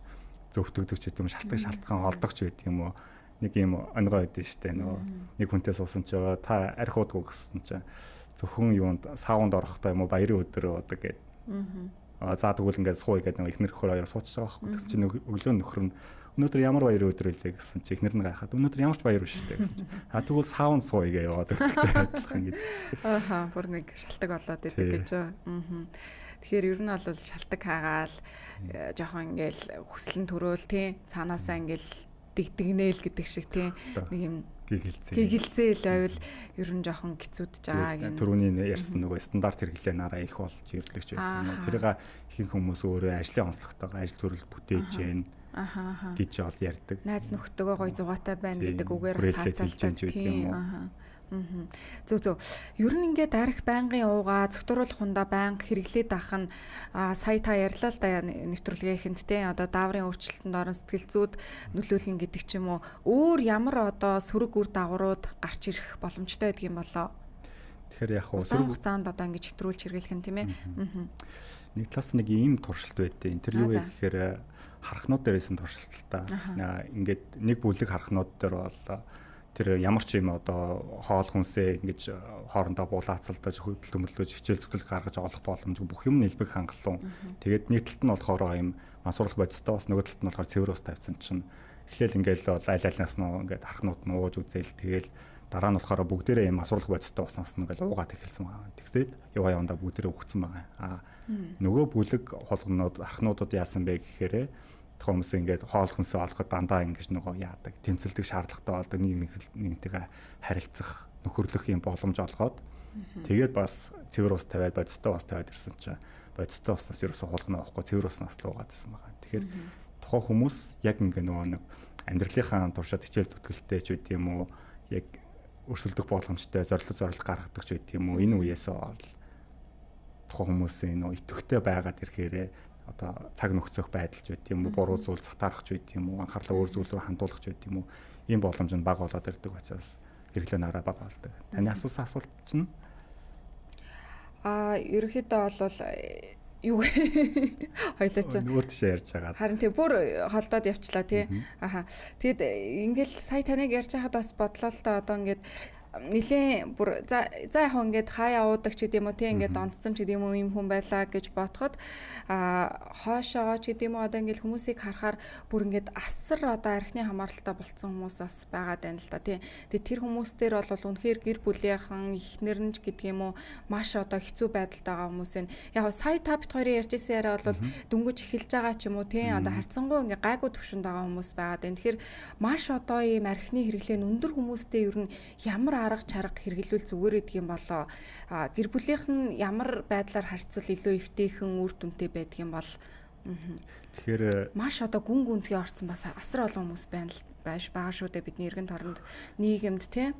B: зөвтгөгдөг ч гэдэг юм шалтгаан шалтгаан олдогч байдаг юм уу. Нэг юм онгой байдсан шүү дээ нөгөө нэг хүнтэй суусан ч та арх уудгүй гэсэн чинь зөвхөн юунд саунд орохдоо юм уу баярын өдөр уудаг гэдэг. За тэгвэл ингээд сууя гэдэг нэг ихнэр нөхөр хоёроо суучих байгаа байхгүй. Тэгсэн чинь өглөө нөхөр нь өнөөдөр ямар баярын өдөр үлээ гэсэн чинь ихнэр нь гайхаад өнөөдөр ямар ч баяр биш дээ гэсэн чинь тэгвэл саунд сууя гэж яваад байдаг ингээд.
A: Бүр нэг шалтгаан болоод идэг гэж. Тэгэхээр ер нь бол шалтгаан хаагаал жоохон ингээл хүслэн төрөөл тий цаанаасаа ингээл дэгдэгнээл гэдэг шиг тий нэг юм гигэлцээл байвал ер нь жоохон гизүүдж байгаа гэх.
B: Түрүүний ярьсан нөгөө стандарт хэрэглээ нараа их болж ирдэг ч байдаг юм. Тэрийг ихэнх хүмүүс өөрөө ажлын онцлогтойгоо ажил төрөл бүтээж гэн гэж бол ярьдаг.
A: Найз нөхдөдөө гоё зугаатай байна гэдэг үгээр саацалж тийм. Зөв. Ер нь ингээд арх байнгын уугаа цогтууруулах хундаа байнга хэрэглээд авах нь сая та ярьлаа л да нэвтрүүлгээхэнд те одоо дааврын өөрчлөлтөнд орон сэтгэл зүйд нөлөөлнө гэдэг ч юм уу. Өөр ямар одоо сөрөг үр дагаврууд гарч ирэх боломжтой байдаг юм болоо.
B: Тэгэхээр яг
A: сөрөг хугацаанд одоо ингэж хэтрүүлж хэрэглэх нь тийм ээ.
B: Нэг талаас нэг ийм туршилт байдیں۔ Тэр юу вэ гэхээр харахнууд дээрээс нь туршилт л та. Ингээд нэг бүлэг харахнууд дээр бол тэр ямар ч юм одоо хоол хүнсээ ингэж хоорондоо булаацалдаж хөдөлмөрлөж хичээл зүтгэл гаргаж олох боломж бүх юм нэлбэг хангалуун. Тэгээд нэг талд нь болохоор юм мансууруулах бодистой бас нөгөө талд нь болохоор цэвэр ус тавьсан чинь эхлээл ингээл бол аль альнаас нь ингээд харахнууд нь ууж үзээл тэгэл дараа нь болохоор бүгдээрээ юм мансууруулах бодистой уснаас нь ингээл уугаад эхэлсэн байгаа. Тэгсээд яваа явандаа бүгдээрээ өгцөн байгаа. Нөгөө бүлэг холгонууд харахнуудад яасан бэ гэхээр хүмүүс ингээд хоол хүнсээ олоход дандаа ингэж нөгөө яадаг тэмцэлдэг шаардлагатай болдог нэгнтэйгээ харилцах нөхөрлөх юм боломж олгоод тэгээд бас цэвэр ус тавиад бодистой ус тавиад ирсэн чинь бодистой уснаас ерөөсөө хулгана авахгүй цэвэр уснаас л уугаад ирсэн байгаа. Тэгэхээр тухайн хүмүүс яг ингээ нөгөө нэг амьдралынхаа туршид хичээл зүтгэлтэй ч үгүй юм уу яг өрсөлдөх боломжтой зорилт гаргадаг ч үгүй юм уу энэ үеэсээ бол тухайн хүмүүсийн нөгөө идэвхтэй байгаад ирэхээрээ одоо цаг нөхцөх байдалч байт юм уу буруу зүйл сатаарах ч байт юм уу анхаарлаа өөр зүйл рүү хандуулах ч байт юм уу ийм боломж нь бага болоод ирдэг учраас хэрэглээ нараа бага болдог. Таны асуусан асуулт чинь
A: ерөнхийдөө бол юу хоёлаа ч
B: өөр тийшээ ярьж байгаа.
A: Харин тий бүр холдоод явчлаа тий. Тэгэд ингээл сая таныг ярьж байхад бас бодлоо л да одоо ингээд нилийн бүр за яг ингээд хаяа уудаг ч гэдэм үү тий ингээд онцсон ч гэдэм үү юм хүн байлаа гэж бодоход хоошоо ч гэдэм үү одоо ингээд хүмүүсийг харахаар бүр ингээд асар одоо архины хамааралтай болцсон хүмүүс бас байгаад байна л да тий. Тэгээд тэр хүмүүстээр бол үнэхээр гэр бүлийнхэн эхнэр нь ч гэдэг юм уу маш одоо хэцүү байдалд байгаа хүмүүс нь яг сая та бит хоёрын ярьжсэн яриа бол дөнгөж эхэлж байгаа ч юм уу тий одоо харцангуй ингээд гайгүй төвшөнд байгаа хүмүүс байгаад байна. Тэгэхээр маш одоо ийм архины хэрэглээ нь өндөр хүмүүстэй ер нь ямар арга чарга хэрэглүүл зүгээр идэх юм болоо гэр бүлийнх нь ямар байдлаар харьцвал илүү эвтэйхэн үр дүнтэй байдаг юм бол
B: тэгэхээр
A: маш одоо гүн гүнзгий орцсон бас асар олон хүмүүс байгаа шүү дээ бидний эргэн тойронд нийгэмд тий.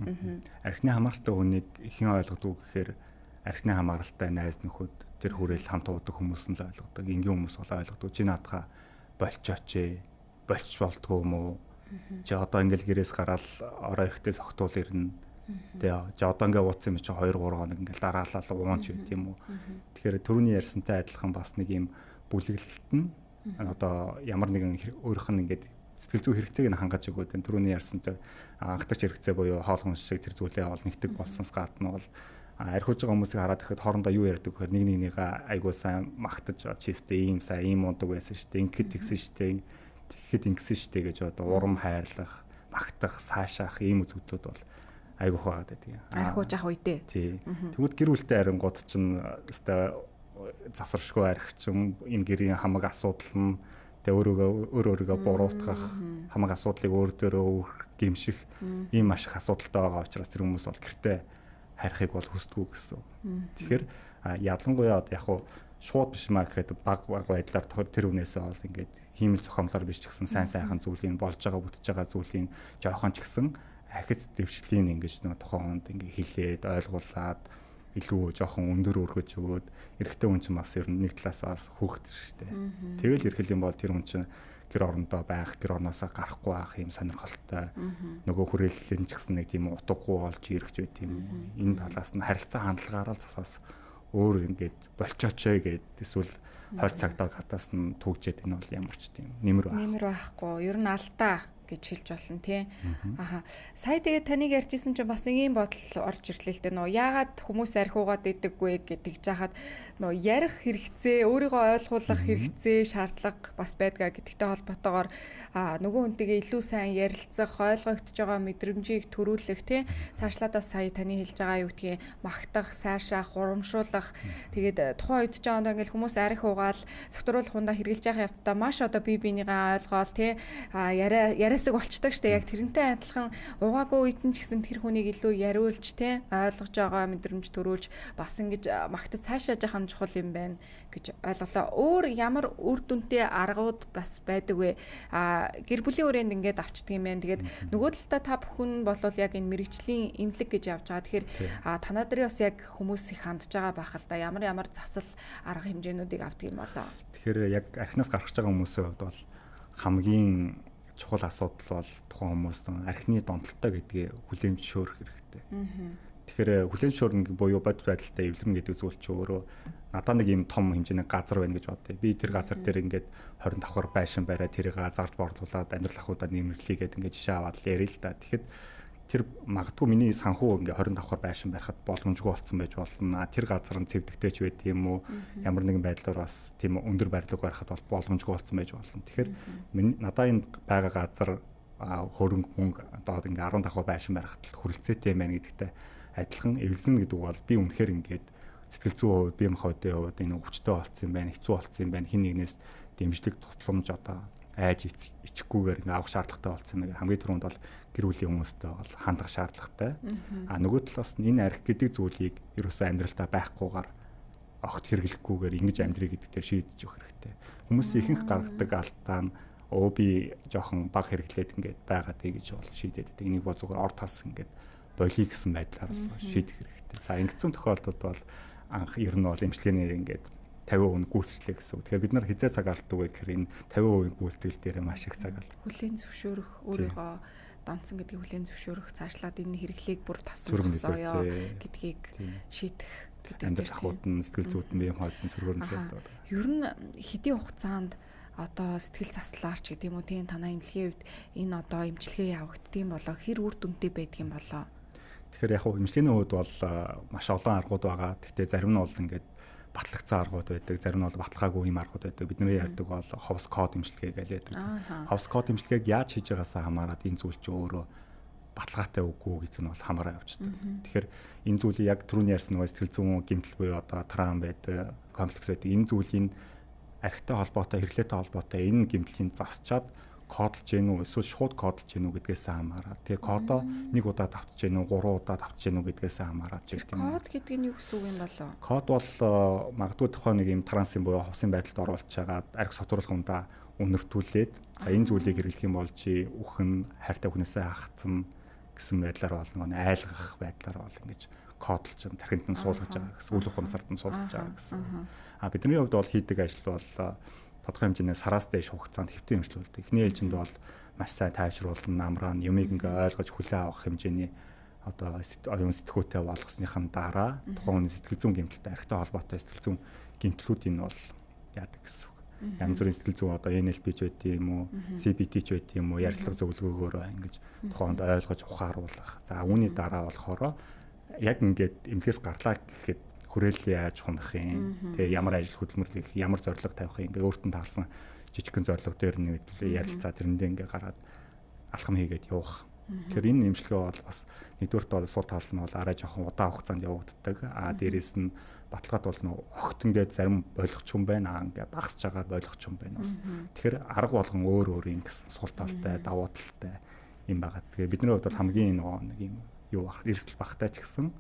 B: Архины хамааралтай хүнийг хэн ойлгодог гэхээр архины хамааралтай найз нөхөд тэр хүрээл хамт уудаг хүмүүс нь л ойлгодог. Энгийн хүмүүс бол ойлгодог. Чи наадхаа болчооч болч болдгоо юм уу? Чи одоо ингээл гэрээс гараад орой ирэхдээ согтуул ирнэ. Тэгээ чи одоо ингээ ууцсан юм чи 2 3 хоног ингээл дараалал уунч байт юм уу? Тэгэхээр түрүүний ярьсантай адилхан бас нэг юм бүлэглэлт нь одоо ямар нэгэн өөрийнх нь ингээд сэтгэл зүй хэрэгцээг нь хангаж өгөөд энэ түрүүний ярьсан чинь анхдагч хэрэгцээ буюу хоол хүнс шиг тэр зүйлээ ол нэгтгэг болсноос гадна бол архиуж байгаа хүмүүсийг хараад ирэхэд хоорондоо юу ярьдаг гэхээр нэг нэгнийгээ айгуу сайн магтаж чистэ ийм сайн ийм ундаг байсан шүү дээ ингээд тэгсэн шүү дээ тэгэхэд ингэсэн шүү дээ гэж одоо урам хайрлах магтах саашаах ийм үзэгдлүүд бол айгуу хаагаад байдаг.
A: Архиуж ах үедээ.
B: Тий. Тэгмэд гэр бүлтэй харангууд чинь өстой засваршгүй архичин энэ гэрийн хамаг асуудал нь өөрөөгөө буруутгах хамаг асуудлыг өөр дөрөө өөрөх гэмших ийм маш их асуудалтай байгаа учраас тэр хүмүүс бол гэртээ харихыг бол хүсдэггүй гэсэн. Тэгэхээр ялангуяа яг хуу шууд биш маа гэхэд баг байдлаар тэр үнээсээ бол ингээд хиймэл зохиомлоор биш ч гэсэн сайн сайхан зүйлийг болж байгаа бүтэж байгаа зүйлийг жоохон ч гэсэн ахиц дэвшлийн ингэж нэг тухайн хонд ингээ хэлээд ойлгуулад илүү жоохон өндөр өргөж өгөөд эрэгтэй хүн чинь бас ер нь нэг талаас хөөгдсөн шүү дээ. Тэгэл ирэх юм бол тэр хүн чинь гэр орондоо байх, гэр орноосоо гарахгүй байх юм сонирхолтой. Нөгөө хүрээлэл нь ч гэсэн нэг тийм утгагүй болж ирэх ч байт юм. Энэ талаас нь харилцаа хандлагаараа л засаас өөр ингээд болчооч гэд эсвэл 20 цагтаа гадаас нь түгжээд энэ бол ямар ч тийм нэмэр
A: байхгүй. Ер нь алдаа гэж хэлж болно тий. Аха. Сая тэгээд таныг ярьжсэн чинь бас нэг юм бодол орж ирлээ л дээ. Нөө яагаад хүмүүс архиугаад идэггүй гэдэг жахад нөө ярих хэрэгцээ, өөрийгөө ойлгуулах хэрэгцээ, шаардлага бас байдгаа гэдэгтэй холбоотойгоор нөгөө хүнтэйгээ илүү сайн ярилцах, ойлгогдож байгаа мэдрэмжийг төрүүлэх тий. Цаашлаадаа сая таны хэлж байгаа юу гэдгийг магтах, сайшаах, урамшуулах. Тэгээд тухайн үед ч одоо ингээл хүмүүс архи угаал, согтруулах хундаа хэрглэж байгаа явцдаа маш одоо бие бинийгаа ойлгоол тий. Яриасаг болчдаг штэ яг тэрнтэй адилхан угаагүй үед нь ч гэсэн тэр хүнийг илүү яриулж те ойлгож байгаа мэдрэмж төрүүлж бас ингэж магтаж цаашаа жахан чухал юм байна гэж ойлголоо. Өөр ямар үр дүнтэй аргууд бас байдаг вэ? Гэр бүлийн өрөөнд ингээд авчдаг юм байна. Тэгээд нөгөө талдаа та бүхэн болвол яг энэ мэрэгжлийн имлэг гэж явж байгаа. Тэгэхээр танаа дарын бас яг хүмүүс их хандж байгаа байх л да. Ямар засал арга хэмжээнүүдийг авдаг юм болоо.
B: Тэгэхээр яг архинаас гарах гэж байгаа хүмүүсийн хувьд бол хамгийн чухал асуудал бол тухайн хүмүүс архины донтолтой гэдгийг хүлээн зөвшөөрөх хэрэгтэй. Тэгэхээр хүлээн зөвшөөрнө буюу бод байдалтай эвлэрнэ гэдэг зүйл чи өөрөө надад нэг юм том хэмжээний газар байна гэж бодъё. Би тэр газар дээр ингээд 20 давхар байшин бариад тэрийг зарж борлуулад амьдрал ахуйдаа нэмэрлэе гэдэг ингээд жишээ аваад ярил л да. Тэгэхэд тэр магадгүй миний санхүү ингээ 20 давхар байшин барихад боломжгүй болсон байж болно. Тэр газар нь цэвдэгтэй ч байт юм уу? Ямар нэгэн байдлаар бас тийм өндөр барилга барихад бол боломжгүй болсон байж болно. Тэгэхээр надаа энэ байгаа газар хөрөнгө мөнгө одоо ингээ 10 давхар байшин барихад хүрэлцээтэй юм байна гэдэгтэй адилхан эвлэрнэ гэдэг бол би үнэхээр ингээд сэтгэл зүйн хувьд, бие махбодын хувьд энэ өвчтөй болсон юм байна, хэцүү болсон юм байна. Хин нэгнээс дэмжлэг тусламж одоо айж ичхгүйгээр ингээ авах шаардлагатай болсон юм. Хамгийн түрүүнд бол гэр бүлийн хүмүүстэй бол хандах шаардлагатай. Нөгөө талаас нь энэ арх гэдэг зүйлийг ерөөсөө амьдралдаа байхгүйгээр огт хэрэглэхгүйгээр ингэж амьдрий гэдэгтээ шийдэж өгөх хэрэгтэй. Хүмүүс ихэнх гаргадаг алдаа нь би жоохон баг хэрэглээд ингээд байгаад гэж бол шийдээд байдаг. Энийг бол зүгээр ор тас ингээд болиё гэсэн байдлаар шийдэх хэрэгтэй. За ингэсэн тохиолдолд бол анх ер нь бол эмчилгээний ингээд 50% гүйцэтгэлээ гэсэн. Тэгэхээр бид нар хизээ цаг алддаг вэ гэхээр энэ 50% гүйцэтгэл дээр маш их цаг алддаг.
A: Хүлээн зөвшөөрөх, өөрийгөө донцсон гэдгийг хүлээн зөвшөөрөх, цаашлаад энэ хэрэглээг бүр тасрах зогсооё гэдгийг шийдэх гэдэг.
B: Амьдрал ахуйд нь сэтгэл зүйд нь бие махбодын сөргөөрнөлөө байдаг.
A: Ер нь хэдийн хугацаанд одоо сэтгэл заслаарч гэдэг юм уу тийм танаа эмчилгээний үед энэ одоо эмчилгээ явагддсан болоо хэр үр дүнтэй байдаг юм болоо.
B: Тэгэхээр яг хөө эмчилгээний үед бол маш олон аргууд байгаа. Гэхдээ зарим нь бол ингээд батлагцсан аргууд байдаг, зарим нь бол баталгаагүй юм аргууд байдаг. Бидний ярьдаг бол ховс код эмчилгээ гэж ярьдаг. Ховс код эмчилгээг яаж хийж байгаасаа хамаарат энэ зүйл чинь өөрөө баталгаатай үгүй гэдэг нь бол хамаараа явчихдаг. Тэгэхээр энэ зүйлийг яг түрүүний ярьсан нөгөө сэтгэл зүйн гэмтэл буюу одоо травм байдаг, комплекс байдаг. Энэ зүйлийн архитай холбоотой, хэрэглээтэй холбоотой энэ гэмтлийн засчаад кодолж гэнэ үү эсвэл шууд кодолж гэнэ үү гэдгээс хамаарат. Тэгээ кодоо нэг удаа давтж гэнэ үү 3 удаа давтж гэнэ үү гэдгээс хамаарат ч гэдэг юм.
A: Код гэдэг нь юу гэсэн үг юм болоо?
B: Код бол магадгүй тухайн нэг юм трансын буюу хувсын байдалд оруулж хагаад арх сотруулах ундаа үнэртүүлээд за энэ зүйлийг хэрэглэх юм бол чи үхэн хайртай хүнээсээ хахацсан гэсэн байдлаар бол нэг айлгах байдлаар бол ингэж кодолж тархинд нь суулгаж байгаа гэсэн үл ухамсарт нь суулгаж байгаа гэсэн. Бидний хувьд бол хийдэг ажил бол тодорхой хэмжээний сараас дээш хугацаанд хэвтэн эмчилүүлдэг. Эхний ээлжинд бол маш сайн тайвшруулна, намраан юмыг ингээ ойлгож хүлээн авах хэмжээний одоо оюун сэтгүүтэй болгосныхан дараа тухайн хүний сэтгэл зүйн гэмтэлтэй архитай холбоотой сэтгэл зүйн гэмтлүүдийг нь бол яадаг гэсэн үг. Янз бүрийн сэтгэл зүйн одоо NLP ч байт юм уу, CBT ч байт юм уу, ярилцлага зөвлөгөөгөөр ингэж тухайд ойлгож ухааруулах. За үүний дараа болохоор яг ингээд эмгээс гарлаа гэхэд хүрээлэл яаж хумах юм. Тэгээ ямар ажил хөдөлмөрлөх, ямар зорилго тавих юм. Ингээ өөртөө таарсан жижигхэн зорилго дээр нэг ярилцаа тэрэндээ ингээ гараад алхам хийгээд явах. Тэгэхээр энэ эмчилгээ бол бас нэгдүгээрт бол сул тал нь бол арай жоохон удаан хугацаанд явагддаг. Дээрээс нь баталгаад бол нэг огт ингээд зарим ойлгоч юм байна. Ингээ багасж байгаа ойлгоч юм байна бас. Тэгэхээр арга болгон өөр өөр юм гэсэн сул талтай, давуу талтай юм байгаа. Тэгээ бидний хувьд бол хамгийн нэг юм юу бах, эрсдэл багтай ч гэсэн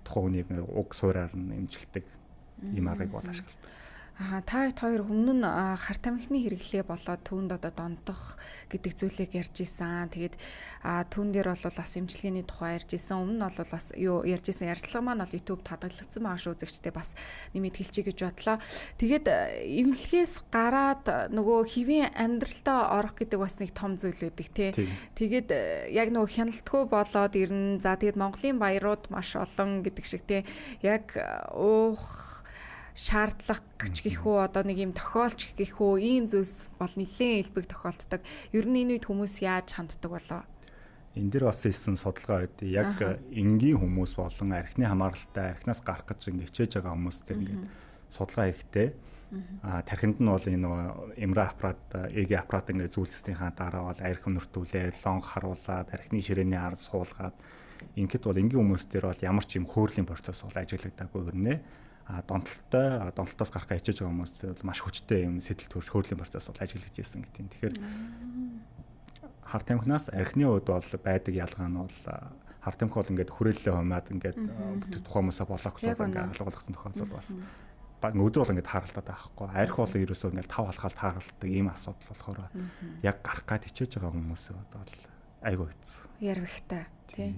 B: тухайн үнийг уг суураар нь эмчилдэг юм аргыг бол ашигладаг.
A: Та хоёр өмнө нь хар тамхины хэрэглээ болоод түүнд одоо дондох гэдэг зүйлийг ярьж исэн. Тэгээд түүн дээр бол бас эмчилгээний тухай ярьж исэн. Өмнө нь бол бас юу ярьж исэн. Ярилцлага маань бол YouTube татгалагдсан байгаа шүү үзэгчдээ бас нэмэд хэлчихье гэж бодлоо. Тэгээд эмнэлгээс гараад нөгөө хэвийн амьдралтаа орох гэдэг бас нэг том зүйл үүдэг тий. Тэгээд яг нөгөө хяналтгүй болоод ирнэ. За тэгээд Монголын баярууд маш олон гэдэг шиг тий. Яг уух шаардлага ч гэхүү одоо нэг юм тохиолч гэхүү ийм зүйлс бол нэлээд илбэг тохиолддог. Ер нь энэ үед хүмүүс яаж ханддаг болоо?
B: Энэ дэр бас хийсэн судалгаа үүдээ яг энгийн хүмүүс болон архины хамааралтай архинаас гарах гэж ингэ хичээж байгаа хүмүүс дээр ингээд судалгаа хийхдээ тархинд нь бол энэ эмрэ аппарат, ЭГ аппарат ингээд зүйлснийхаа дараа бол арх өнөртүүлээд, лон харуулад, архины ширээний ард суулгаад ингээд бол энгийн хүмүүс дээр бол ямар ч юм хөөрлийн процесс бол ажиглагдаагүй өрнө. Донтолтоос гарах гэж хичээж байгаа хүмүүст бол маш хүчтэй юм сэтэл төрш хөөрлийн процесс бол ажиглаж ирсэн гэдэг. Тэгэхээр хар тамхинаас архины хувьд бол байдаг ялгаа нь бол хар тамхи бол ингээд хүрээлэлээ хумаад ингээд тухайн хүмүүсээ блоклоод ингээд алгуулсан тохиолдол бас өдөр бол ингээд тааралдаад байхгүй. Арх бол ерөөсөө ингээд тав халахал тааралддаг ийм асуудал болохоор яг гарах гад хичээж байгаа хүмүүсээ бол айгүй хэцүү.
A: Ярвихтай тий.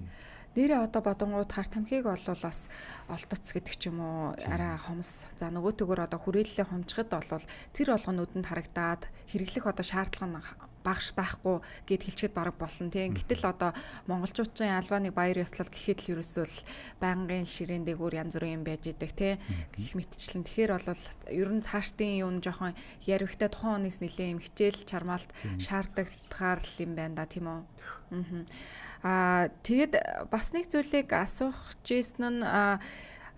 A: Нэрээ одоо бодонгууд хар тамхиг бол бас олдоц гэдэг ч юм уу арай хомс. За нөгөөтөгөр одоо хүрээлэлээ хомчход бол тэр болгонуудад харагдаад хэрэглэх одоо шаардлага нь багш байхгүй гэд хэлчихэд бараг болно тийм. Гэтэл одоо монголчуудын албаны баяр ёслол гэхэд л ерөөсөө л байнгын ширээн дээгүүр янз бүрийн юм байж идэг тийм. Гэх мэтчлэн тэгэхээр бол ер нь цаашдын юм жоохон ярвихтай тухайн хүнээс нэлээ юм хичээл чармаалт шаардлагатгаар л юм байна да тийм үү. Тэгээд бас нэг зүйлийг асуух жийсэн нь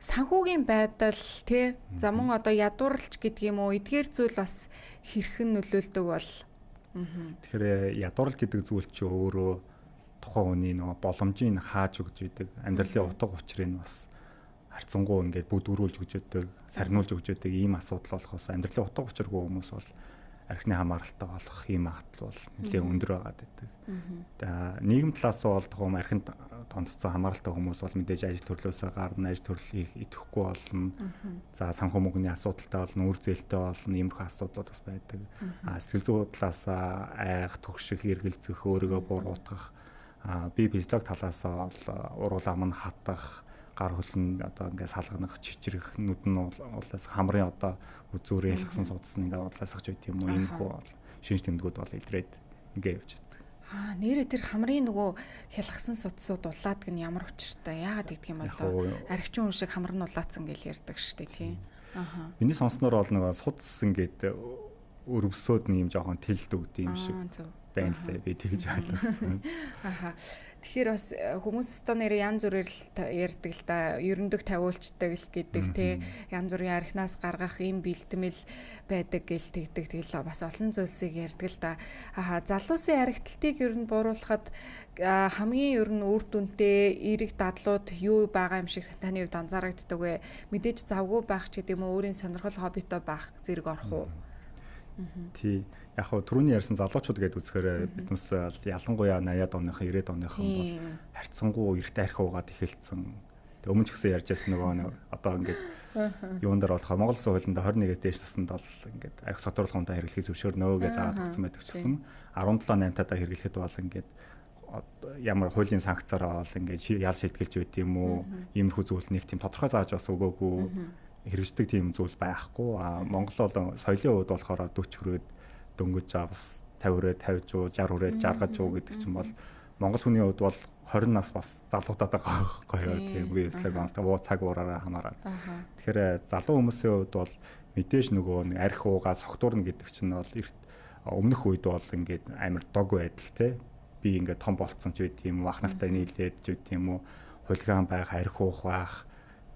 A: санхүүгийн байдал тий за мөн одоо ядуурлч гэдэг юм уу эдгээр зүйл бас хэрхэн нөлөөлдөг бол
B: тэгэхээр ядуурл гэдэг зүйл чи өөрөө тухайн хүний нөгөө боломжийг хааж өгч идэг амьдралын утга учирыг бас харьцангуй ингээд бүдгөрүүлж өгч идэг сарниулж өгч идэг ийм асуудал болохоос амьдралын утга учиргүй хүмүүс бол архины хамааралтай болох ийм магадлал бол нэлээд өндөр байгаад байдаг. Нийгэм талаас бол тухайн архинд тонцсон хамааралтай хүмүүс бол мэдээж ажил төрлөөсөө гарна, ажил төрлийг идэвхгүй болно. За санхүү мөнгөний асуудалтай болно, үр зээлтэй болно, иймэрхүү асуудлууд бас байдаг. Сэтгэл зүйн талаас айх, түгших, эргэлзэх, өөрийгөө буруутгах, бие физиологи талаас бол урал ам нь хатах, гар хөлн одоо ингээд салганах, чичрэх, нүд нь уулаас хамрын одоо үзүүрээ ялгсан судас нь ингээд уулаасах ч байт юм уу ийм хөө шинж тэмдгүүд бол илрээд ингээд явж байдаг.
A: Нэрээ тэр хамрын нөгөө хялгсан судсууд улаад гэн ямар учиртай яагаад гэдэг юм болоо архичин хүн шиг хамар нь улаацсан гэж ярьдаг шүү дээ тийм.
B: Миний сонсноор бол нөгөө судас ингээд өрөвсөд нэм жоохон тэлд өгд юм шиг байна лээ би тэгж ойлгосон.
A: Тэгэхээр бас хүмүүс та нэр янз бүрээр ярьдаг л да ерөндөг тавиулцдаг л гэдэг тий янз бүрийн архинаас гаргах юм бэлтгэл байдаг гэл тэгдэг тэгэл бас олон зүйлсийг ярьдаг л да. Залуусын архитектыг ер нь бууруулахад хамгийн ер нь үр дүнтэй эерэг дадлууд юу байгаа юм шиг таны хувьд анзаарагддаг вэ? Мэдээж завгүй байх ч гэдэм үү өөрийн сонирхол хоббитой байх зэрэг орох уу?
B: Тий. Яг хөө түрүүний ярьсан залуучууд гэдээ үзэхээр биднээс ялангуяа 80-аад оныхон 90-аад оныхон бол харьцангуй эрт арх уугаад эхэлсэн. Тэг өмнө ч гэсэн ярьжсэн нөгөө одоо ингээд юун дээр болохоор Монгол Улсын хуулинд 21-ээс дээш наснд бол ингээд арх содруулах хундаа хэрэглэхийг зөвшөөрнө гэж заагаад өгсөн байдаг ч гэсэн 17-8 тадаа хэрэглэхэд бол ингээд ямар хуулийн санкцаараа бол ингээд ял шийдгэлж байт юм уу? Иймэрхүү зүйл нэг тийм тодорхой зааж бас өгөөгүй хэрэгждэг тийм зүйл байхгүй. Монгол бол соёлын хувьд болохоор 40 хүрээд дөнгөж авс 50 хүрээд 50 жуу 60 хүрээд 60 жуу гэдэг чинь бол монгол хүний хувьд бол 20 нас бас залуудаад байгаа гоё тийм үе өслөг онц цаг уураараа хамаарат. Тэгэхээр залуу хүмүүсийн хувьд бол мэдээж нөгөө нэг арх уугаа согтуурна гэдэг чинь бол өмнөх үед бол ингээд амар дог байдал те би ингээд том болцсон ч байт юм уу ах нартай нийлээд ч байт юм уу хулиган байх арх уух байх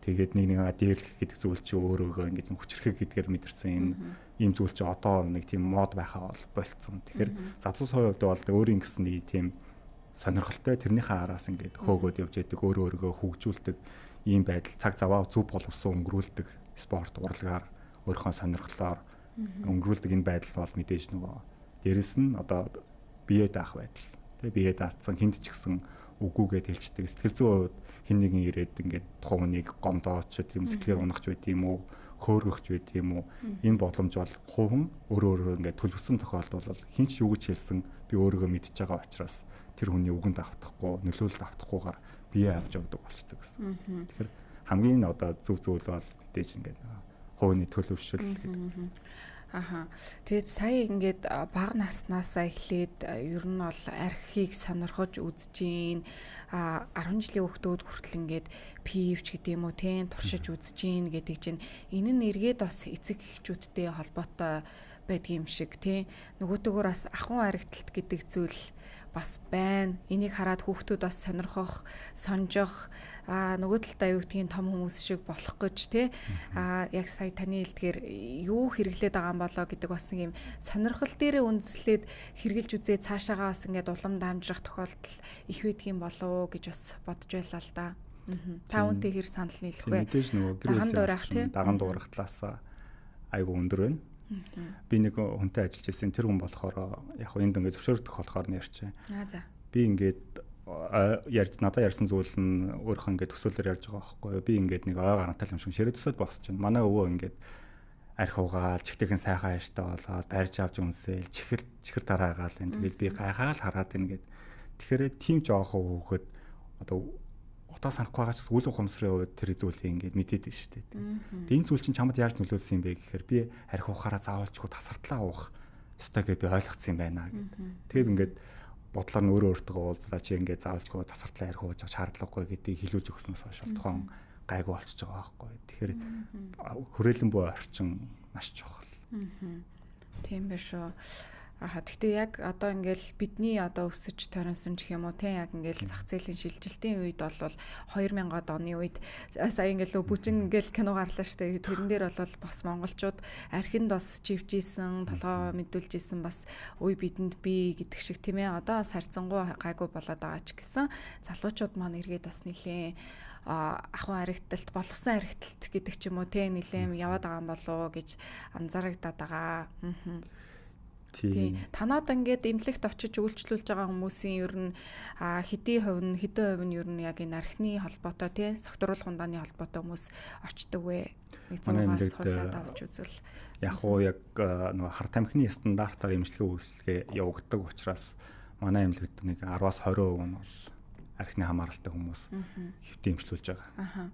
B: тэгээд нэг дээрлэх гэдэг зүйл чи өөрөөгөө ингээд хүчрэхэг гэдгээр мэдэрсэн ийм зүйл чи одоо нэг тийм мод байхаа бол болцсон. Тэгэхээр залуу хувьд бол өөрийн гэсэн нэг тийм сонирхолтой тэрнийхээ араас ингээд хөөгөөд явж яадаг өөрөөгөө хөгжүүлдэг ийм байдал цаг заваа зүв боловсон өнгөрүүлдэг спорт урлагаар өөрийнхөө сонирхлоор өнгөрүүлдэг энэ байдал бол мэдээж нөгөө дээрэс нь одоо бие даах байдал. Тэгээ бие даацсан хинд ч гэсэн үгүйгээд хэлцдэг. Сэтгэл зүйн хувьд хин нэгэн ирээд ингээд тухайн хүнийг гомдооч тийм сэтгэлээр унахч байт юм уу хөөргөгч байт юм уу энэ боломж бол хувин өөрөө ингээд төлөвсөн тохиолдолд бол хинч юу гэж хэлсэн би өөрийгөө мэдчихэж байгаа учраас тэр хүний үгэнд автахгүй нөлөөлөлд автахгүйгээр бие авч явдаг болчдөг гэсэн. Тэгэхээр хамгийн одоо зөв зүйл бол мэдээж ингээд хувийн төлөвшөл гэдэг.
A: Тэгээд сая ингээд бага наснаасаа эхлээд ер нь бол архийг сонирхож үзэж гин 10 жилийн хүүхдүүд хүртэл ингээд пивч гэдэг юм уу тэн туршиж үзэж гин гэдэг чинь энэ нь эргээд бас эцэг эхчүүдтэй холбоотой байдгийн юм шиг тий нөгөөдөөр бас ахуйн харигталт гэдэг зүйл бас байна. Энийг хараад хүүхдүүд бас сонирхох, сонжох нөгөө талдаа юу гэдгийг том хүмүүс шиг болох гэж тий яг сая таны хэлдгээр юу хэрэглээд байгаа юм болоо гэдэг бас нэг юм сонирхол дээрээ үндэслээд хэрэгжилж үзээ цаашаагаа бас ингээд улам дамжрах тохиолдол их байдгийн болоо гэж бас бодож байлаа л да. Та үнтэй хэр санал нийлэх вэ?
B: Мэдээж нөгөө даган дуурах талаас айгу өндөр байна. Би нэг хүнтэй ажиллаж байсан тэр хүн болохоор яг хөө энд ингээд зөвшөөрдөх болохоор нэрчээ. Би ингээд надад ярьсан зүйл нь өөрийнхөө ингээд төсөөлөөр ярьж байгаа байхгүй. Би ингээд нэг ой гарантал юм шиг ширээ төсөөл босч байна. Манай өвөө ингээд арх угаал, чихтэйхэн сайхан ааштай болоод барьж авч үнсээл, чихэр тараагаал энэ тэгэл би гайхаал хараад ингээд тэгэхээр тийм жоохон хөөхөд одоо отоо санахгүй байгаа ч үл ухамсарын хувьд тэр зүйлийг ингээд мэдээд байна шүү дээ. Тэгээ энэ зүйл чинь чамд яаж нөлөөлсөн юм бэ гэхээр би арх ухаараа заавалчгүй тасартлаа уух ёстой гэж би ойлгоцсон юм байна гэдэг. Тэгээд ингээд бодлоор нь өөрөө өөртөө уулзлаа чи ингээд заавалчгүй тасартлаа арх ууж шаардлагагүй гэдгийг хэлүүлж өгснөөс хойш тухайн гайгүй болчихж байгаа байхгүй. Тэгэхээр хүрээлэн буй орчин маш чухал.
A: Тийм байх шүү. Гэхдээ яг одоо ингээл бидний одоо өсөж тойронсон ч юм уу те яг ингээл зах зээлийн шилжилтийн үед бол 2000-ад оны үед сая ингээл бүжин ингээл кино гарлаа штэ тэрэн дээр бол бас монголчууд архинд бас живжсэн толгоо мэдүүлжсэн бас үе бидэнд бий гэдэг шиг тийм ээ одоо сарцсангуу гайгүй болоод байгаа ч гэсэн залуучууд маань эргээд бас нэлээ ахуйн харигталт болгосон харигталт гэдэг ч юм уу те нэлээ яваад байгаа юм болоо гэж анзаарагдаад байгаа. Тийм. Танаад ингээд эмнэлэгт очиж үйлчлүүлж байгаа хүмүүсийн ер нь хэдэн хувь нь ер нь яг энэ архины холбоотой тий согтруулах ундааны холбоотой хүмүүс очдог вэ? Нэг 100-аас хуулаад авч үзвэл
B: яг уу яг нөгөө хар тамхины стандартаар эмчилгээ үйлчилгээ явагддаг учраас манай эмнэлэгт нэг 10-аас 20% нь бол архины хамааралтай хүмүүс хэвтэ эмчилүүлж байгаа.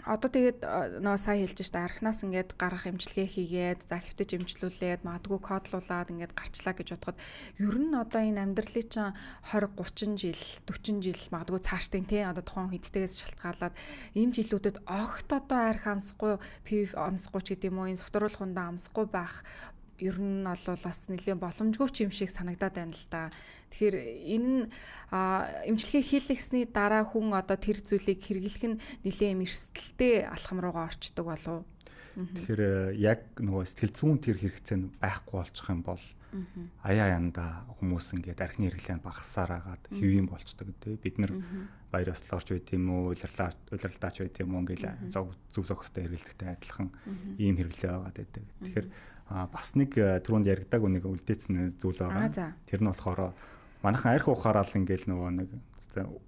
B: Одоо тэгээд нөө сая хэлж штэ архинаас ингээд гарах эмчилгээ хийгээд за хэвтэж эмчлүүлээд магадгүй кодлуулаад ингээд гарчлаа гэж бодоход ер нь одоо энэ амьдралын чинь 20 30 жил 40 жил магадгүй цаашдын тий одоо тухайн хэдтэйгээс шалтгаалаад энэ жилүүдэд огт одоо арх амсахгүй пив амсахгүй ч гэдэг юм уу энэ согтруулах хундаа амсахгүй байх ер нь бол бас нэлээд боломжгүй юм шиг санагдаад байна л да. Тэгэхээр энэ нь эмчилгээ хийлгэсний дараа хүн одоо тэр зүйлийг хэрэглэх нь нэлээд эрсдэлтэй алхам руугаа орчдөг болов. Тэгэхээр яг нөгөө сэтгэл зүйн тэр хэрэгцээ нь байхгүй болчих юм бол аяа янда хүмүүс ингээд архины хэрэглээ багасаар агаад хэвийн болчдөг тий. Бид нар баяр ёслолч байт юм уу, улирлаач байт юм уу ингээл зөв зохистой хэрэглэдэгтэй адилхан ийм хэрэглээ байгаад байдаг. Тэгэхээр бас нэг түрүүнд яригдаг нэг үлдээсэн зүйл байгаа. Тэр нь болохоор манайхан арх ухаарал ингээл нөгөө нэг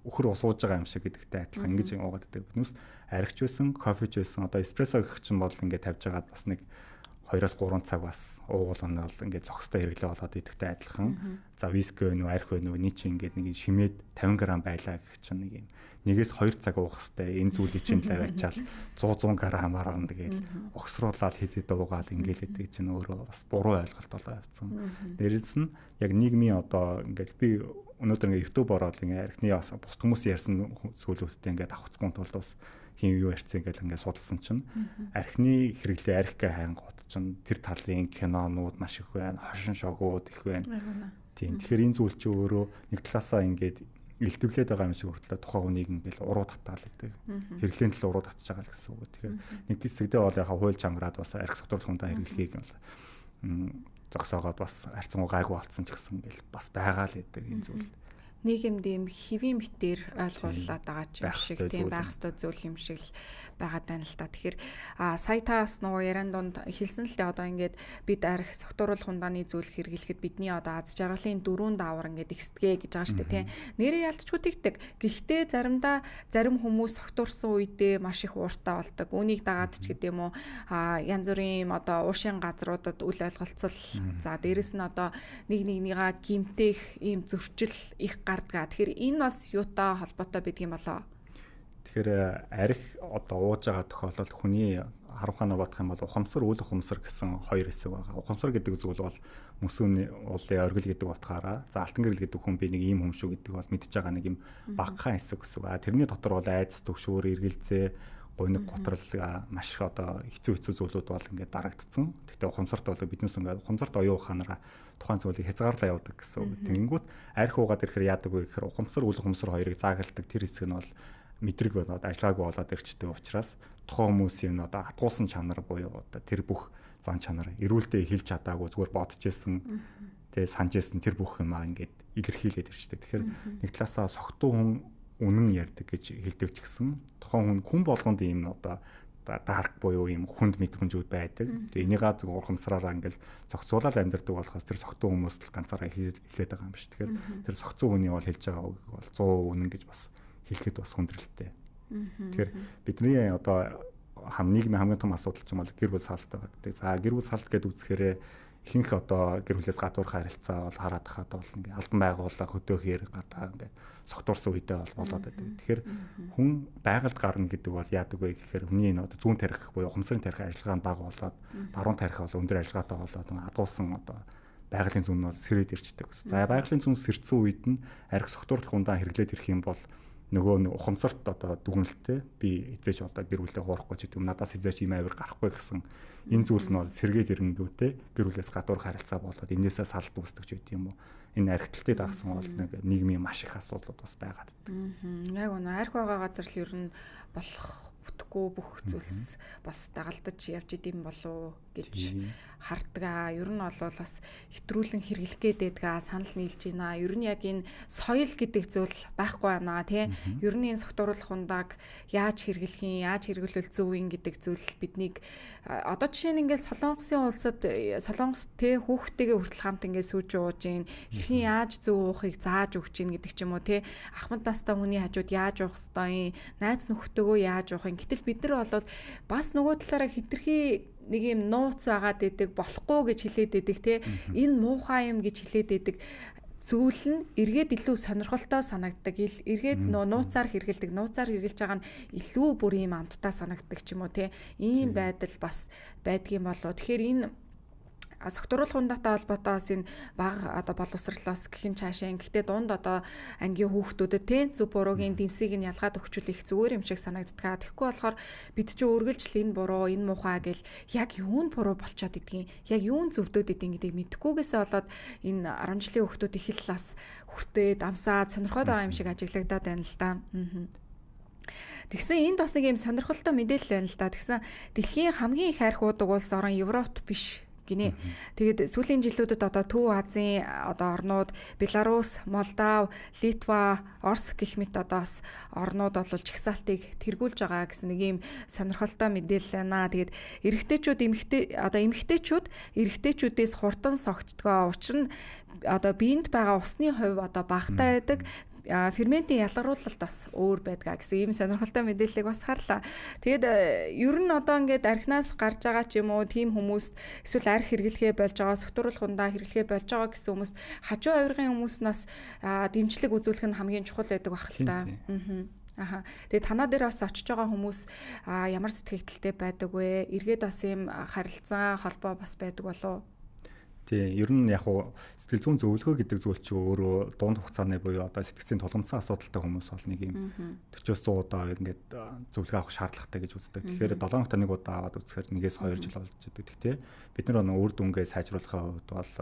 B: өхөр ус ууж байгаа юм шиг гэдэгтэй адилхан ингэж уугаад байдаг. Биднээс архич байсан, кофеч байсан, одоо эспрессо гэх чинь бол ингээд тавьж байгаад бас нэг 2-3 цаг бас уугуулна бол ингээд зохистой хэрэглээ болоод идэгтэй адилхан. За виски вэ нүү, арх вэ нүү, нэг чинь ингээд нэг шимээд 50 г байлаа гэх чинь нэг юм. Нэгээс 2 цаг уух хэвээр энэ зүйлийг чинь лаваачаал 100 г-аар тэгээд огсруулаад хэд уугаал ингээд идэг чинь өөрөө бас буруу ойлголт болоо явцсан. Дээрээс нь яг нийгмийн одоо ингээд би өнөөдөр ингээд YouTube ороод ингээд архины бас бус хүмүүс ярьсан зүйлүүдтэй ингээд авахцгүй тулд бас хин юу ярьсан ингээд судалсан чинь архины хэрэглээ архикэ хайнгууд чинь тэр талын кинонууд маш их байна, хошин шогууд их байна. Тийм. Тэгэхээр энэ зүйл чи өөрөө нэг талаасаа ингээд илтвлээд байгаа юм шиг хүртлээ тухайн хүнийг ингээд уруу татаал гэдэг. Хэрэглээнд л уруу татж байгаа л гэсэн үг. Тэгэхээр нэг хэсэгдээ бол яхаа хууль чангараад бас арх согтуурлах хүндээ хэрэглэхийг зогсоогоод бас харьцангуй гайгүй болцсон ч гэсэн ингээл бас байгаа л гэдэг энэ зүйл.
A: Нийгэмд ийм хэвийн битээр ойлгуулад байгаа ч юм шиг тийм байх ёстой зүйл юм шиг л байгаад байна л та. Тэгэхээр сая та бас нөгөө яран донд хэлсэн л дээ одоо ингээд бид арх согтууруулах хундааны зүйл хэрэглэхэд бидний одоо аз жаргалын 4 даавар ингээд ихсдэгэ гэж байгаа шүү дээ тийм. Нэрээ ялцчгүй тэгдэг. Гэхдээ заримдаа зарим хүмүүс согтуурсан үедээ маш их ууртай болдог. Үүнийг дагаад ч гэдэм үү янз бүрийн одоо уушин газруудад үл ойлголцол за дээрэс нь одоо нэгнийгаа гимтэх ийм зөрчил их гардгаа. Тэгэхээр энэ бас юутай холбоотой байдгийм болоо.
B: Тэгэхээр арх одоо ууж байгаа тохиолдолд хүний харанхуйнаар бодох юм бол ухамсар, үл ухамсар гэсэн хоёр хэсэг байгаа. Ухамсар гэдэг зүйл бол мөсөөний уулын оргил гэдэг утгаараа за алтан гэрэл гэдэг хүн би нэг ийм хүн шүү гэдэг бол мэдж байгаа нэг юм багахан хэсэг гэсэн. Тэрний дотор бол айдас, төгшөөр, эргэлзээ, гойног готрол маш одоо хэцүү зүйлүүд бол ингээд дарагдцсан. Гэхдээ ухамсарт бол биднээс ингээд ухамсарт оюун ухаанаараа тухайн зүйлийг хязгаарлаа явуудаг гэсэн үг. Тэнгүүт арх уугаад ирэхээр яадаг вэ гэхээр ухамсар, үл ухамсар хоёрыг заагалдаг тэр хэсэг нь бол мэдрэг болоод ажиллаагүй болоод ирчдэг учраас тухайн хүмүүсийн одоо хатгуулсан чанар буюу одоо тэр бүх зан чанар эрүүлдээ хэлж чадаагүй зүгээр бодож исэн тэгээ санаж исэн тэр бүх юм аа ингээд илэрхийлээд ирчдэг. Тэгэхээр нэг талаасаа согтуу хүн үнэн ярьдаг гэж хэлдэг ч гэсэн тухайн хүн болгонд ийм одоо дарк буюу ийм хүнд мэдрэмжүүд байдаг. Тэгээ энийгээ зөв урхамсараараа ингээл зохицуулаад амьдардаг болохоос тэр согтуу хүмүүст л ганцаараа хэлээд байгаа юм биш. Тэгэхээр тэр согцоо хүний бол хэлж байгаа үг бол 100% үнэн гэж бас хэлэхэд бас хүндрэлтэй. Тэгэхээр бидний одоо нийгмийн хамгийн том асуудал ч юм бол гэр бүл салт байгаа гэдэг. За гэр бүл салт гэдэг үзэхээр ихэнх одоо гэр бүлээс гадуурх харилцаа бол хараад хаад бол ингээ албан байгууллага хөдөөхээр гадаа ингээ согтуурсан үедээ бол болоод байдаг. Тэгэхээр хүн байгальд гарна гэдэг бол яадаг вэ гэхээр хүний энэ одоо зүүн тарих буюу ухамсарын тарих ажиллагаа нь бага болоод баруун тарих бол өндөр ажиллагаатай болоод адуулсан одоо байгалийн зүүн нь бол сэрээд ирчдэг. За байгалийн зүүн сэрдсэн үед нь арх согтуурлах хундаа хэрэглээд ирэх юм бол нөгөө ухамсарт одоо дүгнэлттэй би эзэж одоо гэр бүлээ хуурахгүй ч гэдэг юм надаас эзэж ийм авир гарахгүй гэсэн энэ зүйл нь бол сэргээд ирэнгүүтээ гэр бүлээс гадуур харилцаа болоод энээсээ салт үүсдэг ч гэдэг юм уу энэ архитектурыг дагсан бол нэг нийгмийн маш их асуудлууд бас байгаад байдаг.
A: Яг үнэ арх байгаа газар л ер нь болох бүтэхгүй бүх зүйлс бас дагалдаж явж идэм болов гэж хардгаа. Ер нь бол бас хэтрүүлэн хэрэглэх гээд байдгаа санал нийлж байна. Ер нь яг энэ соёл гэдэг зүйл байхгүй байна тий. Ер нь энэ согтууруулах хундааг яаж хэрэглэх юм, яаж хэрэглүүл зөв юм гэдэг зүйл биднийг одоо жишээ нь ингээд Солонгосын улсад Солонгос тий хүүхдтэйгээ хүртэл хамт ингээд сүүж ууж гин хэрхэн яаж зөв уухыг зааж өгч гин гэдэг ч юм уу тий. Ахмад настай хүний хажууд яаж уух ёстой юм, найз нөхдөдөө яаж уух юм. Гэтэл бид нар бол бас нөгөө талаараа хитрхи нэг юм нууц байгаад идэг болохгүй гэж хэлээд идэг те энэ муухай юм гэж хэлээд идэг зүйл нь эргээд илүү сонирхолтой санагддаг эргээд нууцаар хэрэгэлдэг нууцаар хэрэгжилж байгаа нь илүү бүр юм амттай санагддаг ч юм уу те ийм байдал бас байдгийн болоо тэгэхээр энэ согтууруулах хундаатай холбоотой бас энэ бага одоо боловсролоос гэх юм цаашаа гэхдээ дунд одоо ангийн хүүхдүүдэд те зөв буруугийн дэнсийг нь ялгаад өгчүүл их зүгээр юм шиг санагддаг. Тэгэхгүй болохоор бид чи үргэлжил энэ буруу энэ муухай гэл яг юунд буруу болчиход идгийг яг юунд зөвдөд идгийг гэдгийг мэдхгүйгээсээ болоод энэ 10 жилийн хүүхдүүд их л бас хүртээд амсаад сонирхоод байгаа юм шиг ажиглагдаад байна л да. Тэгсэн энд бас нэг юм сонирхолтой мэдээлэл байна л да. Тэгсэн дэлхийн хамгийн их арх уудаг улс орон Европт биш гинэ. Тэгээд сүүлийн жилүүдэд одоо Төв Азийн одоо орнууд Беларусь, Молдав, Литва, Орос гэх мэт одоо бас орнууд бол жигсаалтыг тэргүүлж байгаа гэсэн нэг юм сонирхолтой мэдээлэл байна. Тэгээд эмэгтэйчүүдээс хурдан согтдгоо. Учир нь одоо биед байгаа усны хувь одоо багатай байдаг. Ферментийн ялгаруулалт бас өөр байдаг гэсэн ийм сонирхолтой мэдээллийг бас харлаа. Тэгээд ер нь одоо ингээд архинаас гарч байгаа ч юм уу тийм хүмүүс эсвэл арх хэрэглэхээ болж байгаа, согтууруулах ундаа хэрэглэхээ болж байгаа гэсэн хүмүүс хажуу авиргын хүмүүснээс дэмжлэг үзүүлэх нь хамгийн чухал байдаг бах л та. Тэгээд танаа дээр бас очиж байгаа хүмүүс ямар сэтгэгдэлтэй байдаг вэ? Эргээд бас ийм харилцаа холбоо бас байдаг болов уу?
B: Тий, ер нь яг уу сэтгэл зүйн зөвлөгөө гэдэг зүйл чи өөрөө дунд хугацааны буюу одоо сэтгцийн тулгымцсан асуудалтай хүмүүс бол нэг юм 40-100 удаа ингээд зөвлөгөө авах шаардлагатай гэж үздэг. Тэгэхээр 7 хоногт нэг удаа аваад үзэхээр 1-2 жил болж идэг. Тэгтээ бид нар үр дүнгээ сайжруулахын хувьд бол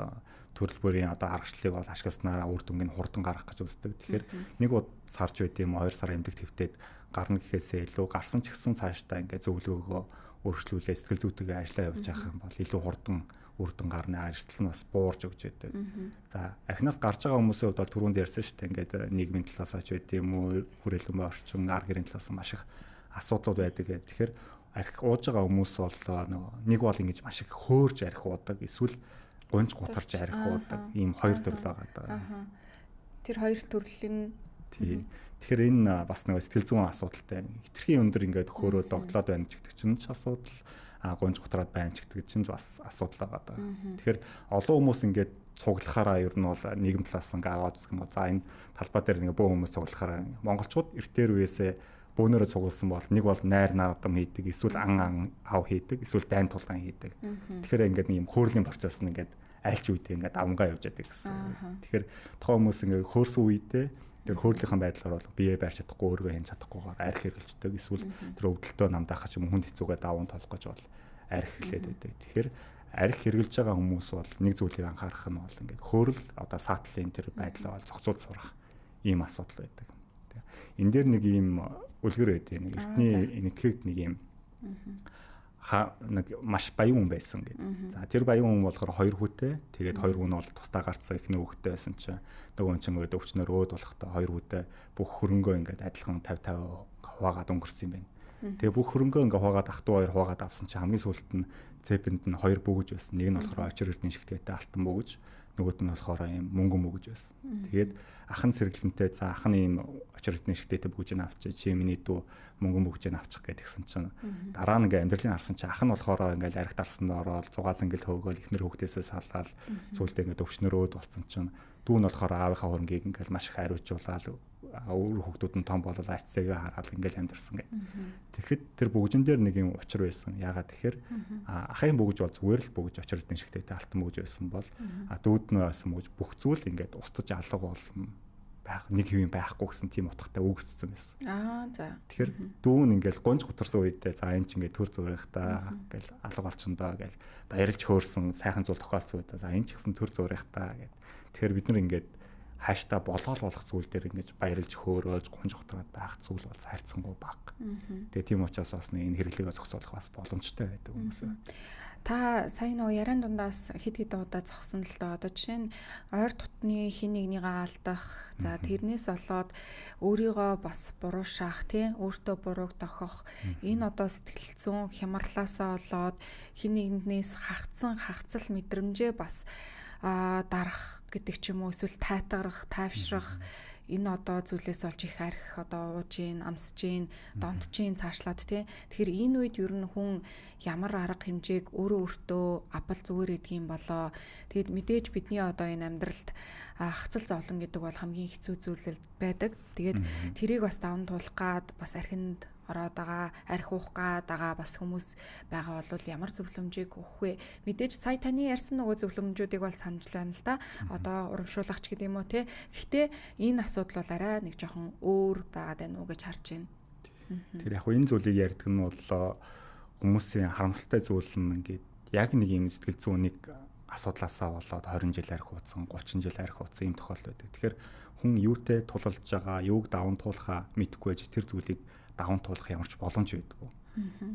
B: төрөл бүрийн одоо аргачлалыг бол ашигласнараа үр дүнгийг хурдан гаргах гэж үздэг. Тэгэхээр нэг удаа сарж байд юм 2 сар эмдэг твтээд гарна гэхээсээ илүү гарсан ч гэсэн цаашдаа ингээд зөвлөгөөгөө өөрчлүүлээ сэтгэл зүйтэйгээ ажиллаа явуулж явах юм бол илүү хурдан үрдэн гарны ажил нь бас буурж өгч байдаг. За архинаас гарч байгаа хүмүүсийн хувьд бол түрүүнд ярьсан шүү дээ. Ингээд нийгмийн талаас ч байд юм уу, хүрээлэн бай орчин, ар гэрийн талаас маш их асуудлууд байдаг гэх. Тэгэхээр архи ууж байгаа хүмүүс бол нэг бол ингэж маш их хөөрж архи уудаг, эсвэл гунж гутарж архи уудаг. Ийм хоёр төрөл байгаа даа.
A: Тэр хоёр төрлийн
B: тий. Тэгэхээр энэ бас нэг сэтгэл зүйн асуудалтай. Хитрхийн өндөр ингээд хөөрөө догтлоод байна ч гэдэг чинь ч асуудал. Гунж гутраад байна ч гэдэг чинь бас асуудал байгаа даа. Тэгэхээр олон хүмүүс ингээд цуглахаараа ер нь бол нийгэм талаас ингээ аваад үзэх юм бол за энэ талбай дээр ингээ бөө хүмүүс цуглахаараа монголчууд эртээр үеэсээ бөөнөрөө цугласан бол нэг бол найр наадам хийдэг, эсвэл ан ав хийдэг, эсвэл дайн тулгаан хийдэг. Тэгэхээр ингээд нэг юм хөөрлийн процесс нь ингээд айлч үедээ ингээд авангаа явж яадаг гэсэн. Тэгэхээр тухайн хүмүүс ингээ хөөрсөн үедээ тэр хөөрлийнхэн байдлаар бол бие барьж чадахгүй өөрийгөө хийн чадахгүйгээр арх хэрэгжилдэг, эсвэл тэр өвдөлтөө намдаах гэж юм хүнд хэцүүгээ даван толох гэж бол арх хэрэглээд байдаг. Тэгэхээр арх хэрэгжилж байгаа хүмүүс бол нэг зүйлийг анхаарах нь бол ингээд хөөрл одоо саатлын тэр байдлаа бол зохицуулж сурах ийм асуудал байдаг. Энэ дээр нэг ийм үлгэр байдаг. Нэг эртний энэтхэгд нэг ийм нэг маш баян хүн байсан гэдэг. За тэр баян хүн болохоор 2 хүүтэй. Тэгээд 2 хүн бол тусдаа гарцсан ихний хүүхдтэй байсан чинь нөгөө чинь ингээд өвчнөр өөд болохтой 2 хүүтэй бүх хөрөнгөө ингээд адилхан 50-50 хуваагаад өнгөрсөн юм байна. Тэгээ бүх хөрөнгөө ингээд хуваагаад ах トゥ 2 хуваагаад авсан чинь хамгийн сүүлд нь цэпэнд нь 2 бөгөж байсан. Нэг нь болохоор очир эрдэнэ шигтэйтэй алтан бөгөж, нөгөөд нь болохоор ийм мөнгөн бөгөж байсан. Тэгээд ах нь сэргэлэнтэй за ах нь ийм очир эрдэнэ шигтэйтэй бөгөжийг авчиж чи миний дүү мөнгөн бөгөжийг авчих гэдгсэн чинь дараа нь ингээд амьдралын харсан чинь ах нь болохоор ингээд архит арсанд ороод зугаас ингээд хөөгөөл ихнэр хүүхдээсээ салаад сүүлдээ ингээд өвчнөрөөд болсон чинь дүү нь болохоор аавынхаа хөрөнгийг ингээд маш их хариуцуулаад өөр хүүхдүүд нь том болол ачцээгээ хараад ингээд амьдэрсэн гэдэг. Тэгэхэд тэр бөгжин дээр нэг юм учир байсан. Яагаад тэгэхээр ахын бөгж бол зүгээр л бөгж очир эдэн шигтэйтэй алтан бөгж байсан бол дүүд нь байсан бөгж бүх зүйл ингээд устж алга болно байх нэг хэвэн байхгүй гэсэн тийм утгатай өгөгдсөн байсан.
A: За.
B: Тэгэхээр дүүн ингээд гунж гутарсан үедээ за энэ ч ингээд төр зурих та гэл алга болчондоо гэл баярлж хөөрсөн сайхан зүйл тохиолдсон үедээ за энэ ч гэсэн төр зурих та гэд. Тэгэхээр бид нар ингээд хааштай болоол болох зүйл дээр ингэж баярлж хөөрөөж гунж готроод байх зүйл бол хайрцангуй бага. Тэгээ тийм учраас бас энэ хэрэглээгээ зогсоолох бас боломжтой байдаг хүмүүс.
A: Та сайн нөө яриан дундаас хэд удаа зогсон л доо. Одоо жишээ нь ойр дотны хин нэгнийгээ алдах, за тэрнээс болоод өөрийгөө бас буруушаах, тий, өөртөө бурууг тохих. Энэ одоо сэтгэл зүйн хямралаасаа болоод хин нэгнээс хагцал мэдрэмжээ бас дарах гэдэг ч юм уу, эсвэл тайтгарах, тайвшрах энэ одоо зүйлээс олж их арх одоо ууж гин, амсж гин, донтж гин цаашлаад тий. Тэгэхээр энэ үед ер нь хүн ямар арга хэмжээг өөртөө авбал зүгээр идэх юм болоо. Тэгэд мэдээж бидний одоо энэ амьдралд хацал зовлон гэдэг бол хамгийн хэцүү зүйл байдаг. Тэгээд тэрийг бас даван туулах гад бас архинд ороод байгаа, арх уух гад байгаа бас хүмүүс байгаа бол ямар зөвлөмжийг өгөх вэ? Мэдээж сая таны ярьсан нөгөө зөвлөмжүүдийг бол санаж байна л да. Одоо урамшуулагч гэдэг юм уу те. Гэхдээ энэ асуудал бол арай нэг жоохон өөр байгаад байна уу гэж харж байна.
B: Тэр яг энэ зүйлийг ярьдаг нь бол хүмүүсийн харамсалтай зүйл нь ингээд яг нэг юм сэтгэл зүйн нэг асуудлаасаа болоод 20 жил архи ууцсан, 30 жил архи ууцсан ийм тохиолдол байдаг. Тэгэхээр хүн юутэй тулалж байгаа, юуг даван туулахаа мэдэхгүй байж тэр зүйлийг даван туулах ямар ч боломж байдгүй.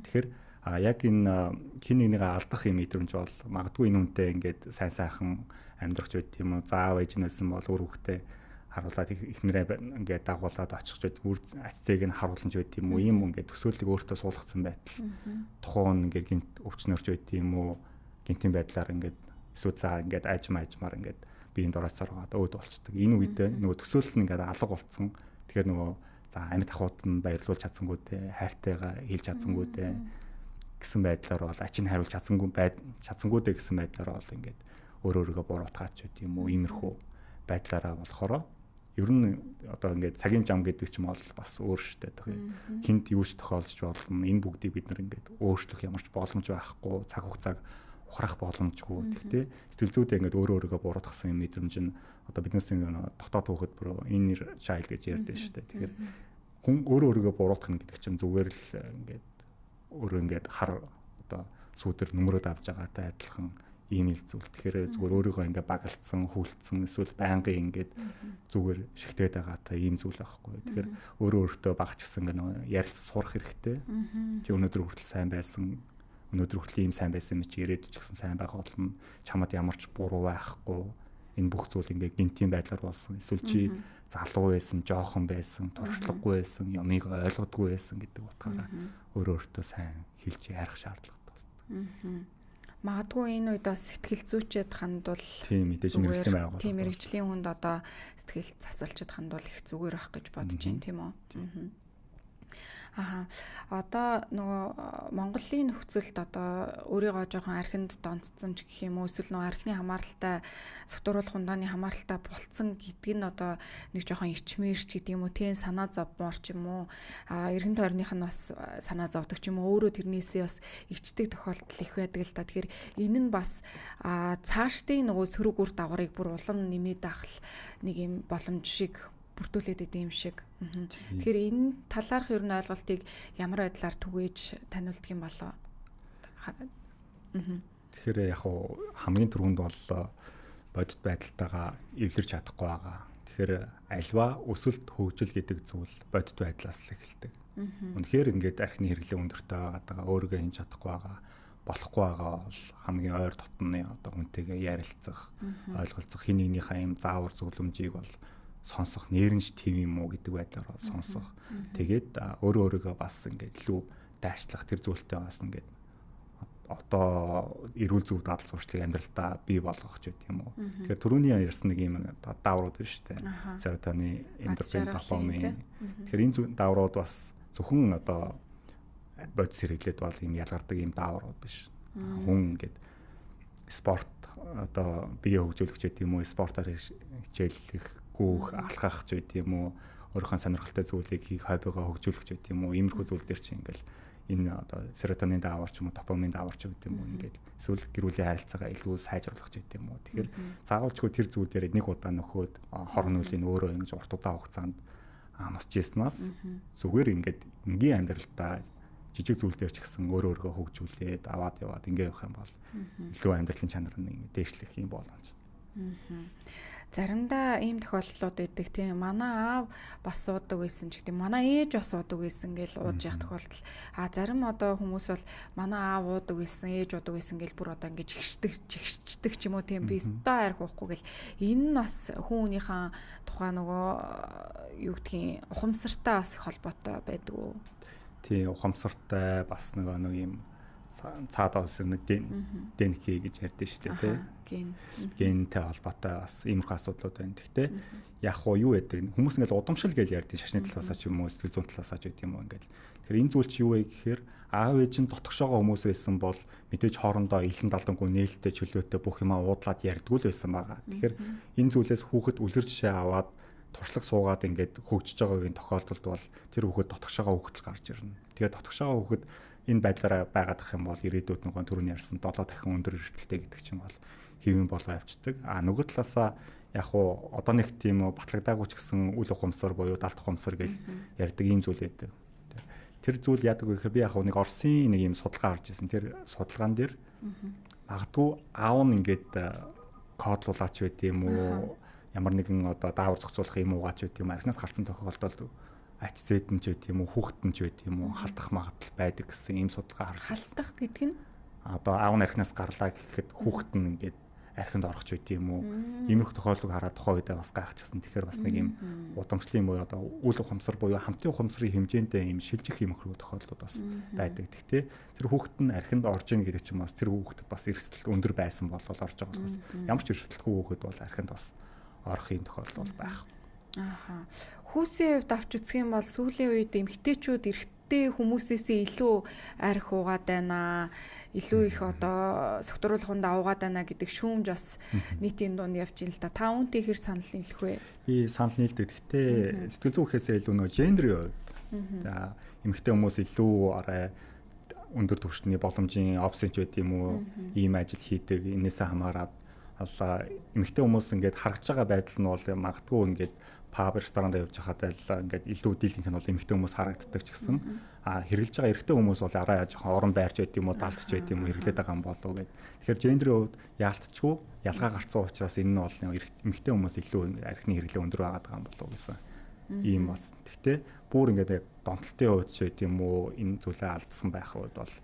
B: Тэгэхээр яг энэ хин нэгнийг алдах юм мэдрэмж бол магадгүй энэ үнтэй ингээд сайн сайхан амьдрах ч байт юм уу. Заав ээж нэсэн бол үр хөвгтэй харуулад ихнэрээ ингээд дагуулад очих ч байт үр ацтайг нь харуулж байт юм уу. Ийм ингээд төсөөллөг өөртөө суулгацсан байтал тухайн ингээд гинт өвчнөрч байт юм уу. Гинтийн байдлаар ингээд эсвэл заа ингээд ажмаар ингээд биеинд орооцоор өөд болчдөг. Энэ үед нөгөө төсөөлөл нь ингээд алга болцсон. Тэгэхээр нөгөө за амьд ахуйд нь баярлуулж чадсангүй дээ, хайртайгаа хэлж чадсангүй дээ гэсэн байдлаар бол ачин хариулж чадсангүй дээ гэсэн байдлаар бол ингээд өөрөөрөө буруутгаач байт юм уу. Иймэрхүү байдлаараа болохоор ер нь одоо ингээд цагийн зам гэдэг ч юм бол бас өөр шттэ. Хинт юу ч тохиолдож болно. Энэ бүгдийг бид нар ингээд өөрчлөх ямар ч боломж байхгүй, цаг хугацааг ухрах боломжгүй. Гэхдээ сэтгэл зүйдээ ингээд өөрөөрөө буруутгасан юм мэдрэмж нь одоо биднээс дотоод хөөхд бүр inner child гэж ярьдэн шүү дээ. Тэгэхээр хүн өөрөөрөө буруутгах гэдэг чинь зүгээр л ингээд өөрөө ингээд хар одоо сүүдэр нүмерөд авч байгаатай адилхан ийм л зүйл. Тэгэхээр зүгээр өөрийгөө ингээд багалцсан, хүлцсэн эсвэл байнгын ингээд зүгээр шигтээд байгаатай ийм зүйл байхгүй. Тэгэхээр өөртөө багчсан ингээд ярилц сурах хэрэгтэй. Чи өнөөдөр хүртэл сайн байсан, өнөөдөр хүртэл ийм сайн байсан юм чи ирээдүйд ч гэсэн сайн байх болно. Чамд ямар ч буруу байхгүй. Энэ бүх зүйл ингээд гинтийн байдлаар болсон. Эсвэл чи залуу байсан, жоохон байсан, туршлагагүй байсан, ямыг ойлгодгүй байсан гэдэг утгаараа өөртөө сайн хэлж ярих шаардлагатай болдог.
A: Магадгүй энэ үед бас сэтгэл зүйчэд хандвал
B: тийм мэдээж мэрэгжлийн байгууллага.
A: Тийм мэрэгжлийн хүнд одоо сэтгэл засалчид хандвал их зүгээр ах гэж бодож байна тийм үү? Одоо нөгөө Монголын нөхцөлд одоо өөрийгөө жоохон архинд донцсон ч гэх юм уу эсвэл нөгөө архины хамааралтай сувтууруулах ундааны хамааралтай болцсон гэдг нь одоо нэг жоохон ичмээрч гэдэг юм уу тийм санаа зовмоор ч юм уу эргэн тойрных нь бас санаа зовдөг ч юм уу өөрөө тэрнээсээ бас ичдэг тохиолдол их байдаг л да. Тэгэхээр энэ нь бас цаашдын нөгөө сөрөг үр дагаврыг бүр улам нэмээд авах нэг юм боломж шиг бүрдүүлээд идэм шиг. Тэгэхээр энэ талаарх ер нь ойлголтыг ямар байдлаар түгээж таниулдаг юм болоо.
B: Тэгэхээр яг хуу хамгийн түрүүнд бол бодит байдалтайгаа эвлэрч чадахгүй байгаа. Тэгэхээр альва өсөлт хөгжил гэдэг зүйл бодит байдлаас л эхэлдэг. Үнэхээр ингээд архины хэрэглээ өндөртэй байгаа, өөрийгөө хийж чадахгүй байгаа, болохгүй байгаа бол хамгийн ойр дотны одоо хүнтэйгээ ярилцах, ойлголцох, хин нэгнийхээ юм заавар зөвлөмжийг бол сонсох, нэрнж тийм юм уу гэдэг байдлаар сонсох. Тэгээд өөрөөрөө бас ингээд илүү дайчлах тэр зүйлтэй бас ингээд одоо эрүүл зөв дадал зуршлыг амьдралдаа бий болгох ч гэдэг юм уу. Тэгэхээр түрүүний ярьсан нэг юм дааврууд байна шүү дээ. Серотонин, эндорфин, дофамин. Тэгэхээр энэ дааврууд бас зөвхөн одоо бодис хэрэглээд бол юм ялгардаг юм дааврууд биш. Хүн ингээд спорт одоо бие хөгжүүлэх ч гэдэг юм уу, спортоор хичээлэх гүүх алхах ч байт юм уу өөрийнхөө сонирхолтой зүйлийг хийх хоббигоо хөгжүүлэх ч байт юм уу иймэрхүү зүйл дээр чинь ингээл энэ одоо серотонин даавар ч юм уу допамин даавар ч байт юм уу ингээд эсвэл гэр бүлийн харилцаагаа илүү сайжруулах ч байт юм уу тэгэхээр заавалчгүй тэр зүйл дээр нэг удаа нөхөд хор нүүлийн өөрөө ингэж урт удаан хугацаанд амсч ийснаас зүгээр ингээд энгийн амьдралдаа жижиг зүйл дээр ч гэсэн өөрөөрөө хөгжүүлээд аваад яваад ингэ явах юм бол илүү амьдралын чанар нь дээшлэх юм боломжтой.
A: Заримдаа ийм тохиолдлууд байдаг тийм манай аав бас суудаг байсан ч гэдэг манай ээж бас суудаг байсан гэж ууж явах тохиолдол зарим одоо хүмүүс бол манай аав уудаг байсан ээж уудаг байсан гэж бүр одоо ингэж чигшдэг ч юм уу тийм би өстой арх уухгүй гэл энэ нь бас хүмүүнийхээ тухай нөгөө юу гэдгийг ухамсартай бас их холбоотой байдаг уу
B: тийм ухамсартай бас нэг юм цаад оос нэг ДНК гэж ярьдэн шүү дээ тийм гентэй холбоотой бас иймэрхүү асуудлууд байна. Гэхдээ яг хуу юу гэдэг хүмүүс ингээл удамшил гэж ярьдэн шашны талаасаа ч юм уу сэтгэл зүйн талаасаа ч гэдэг юм уу ингээл. Тэгэхээр энэ зүйл чи юу вэ гэхээр аав ээж нь дотгошоогоо хүмүүс байсан бол мэдээж хоорондоо илэн далдангүй нээлттэй чөлөөтэй бүх юмаа уудлаад ярьдгүй л байсан байгаа. Тэгэхээр энэ зүйлээс хүүхэд үлгэр жишээ аваад туршлага суугаад ингээд хөгжиж байгаагийн тохиолдолд бол тэр хүүхэд дотгошоогоо хүүхэд гарч ирнэ. Тэгээд дотгошоогоо хүүхэд энэ байдлаараа байгаадах юм бол ирээдүйд нөгөө түрүүний ярьсан 7 дахин өндөр эрсдэлтэй гэдэг чинь бол хэвэн болоо авчдаг. Нөгөө талаасаа яг уу одоо нэг тийм батлагдаагүй ч гэсэн үл ухамсар буюу далд ухамсар гэж ярьдаг ийм зүйл байдаг. Тэр зүйл яадаг вэ гэхээр би яг нэг Оросын нэг ийм судалгаа харж ирсэн. Тэр судалгаан дээр магадгүй аав нь ингээд кодлуулаач байд юм уу ямар нэгэн одоо даавар зохицуулах юм уугаач байд юм архинаас гарсан тохиолдолд ач зээдэн ч байд юм уу хүүхдэн ч байд юм уу халдах магадлал байдаг гэсэн ийм судалгаа харж байна.
A: Халдах гэдэг нь
B: одоо аав нь архинаас гарлаа гэхэд хүүхэд нь ингээд архинд орох ч байд юм уу иймэрхүү тохиолдлыг хараад тухайн үедээ бас гайхчихсан. Тэгэхээр бас нэг ийм удамшлын буюу одоо үйл ухамсар буюу хамтын ухамсарын хэмжээндээ ийм шилжих иймэрхүү тохиолдлууд бас байдаг. Гэхдээ тэр хүүхэд нь архинд орж ийн гэдэг чинь бас тэр хүүхдэд бас эрсдэл өндөр байсан бол орж байгаа болохоос ямар ч эрсдэлгүй хүүхэд бол архинд бас орох юм тохиолдол байх.
A: Ааха. Хүүсийн хувьд авч үзэх юм бол сүүлийн үед эмэгтэйчүүд эрэгтэй хүмүүсээс илүү арх уугаад байна. Илүү их одоо согтруулахунд аваад байна гэдэг шүүмж бас нийтийн дунд явж ин л да. Та үүнтэй хэр санал нийлэх вэ?
B: Би санал нийлдэг. Гэхдээ сэтгэл зүйн үхээсээ илүү нөө гендрийн хувьд. За эмэгтэй хүмүүс илүү арай өндөр түвшний боломжийн опшнч байд юм уу? Ийм ажил хийдэг. Энээсээ хамаарат эмэгтэй хүмүүс ингээд харагдж байгаа байдал нь бол магадгүй ингээд паб ресторанд явж байхад л ингээд илүү дийлэнх нь бол эмэгтэй хүмүүс харагддаг ч гэсэн хэрэглэж байгаа эрэгтэй хүмүүс бол арай жоохон орон байрч байд юм уу даалтч байд юм уу хэрэглээд байгаа юм болов уу гэд. Тэгэхээр гендрийн хувьд яалтчгүй ялгаа гарцсан учраас энэ нь бол эмэгтэй хүмүүс илүү архины хэрэглээ өндөр байгаад байгаа юм болов уу гэсэн ийм бас. Гэхдээ бүр ингээд донтолтын хувьд ч байд юм уу энэ зүйлээ алдсан байх үед бол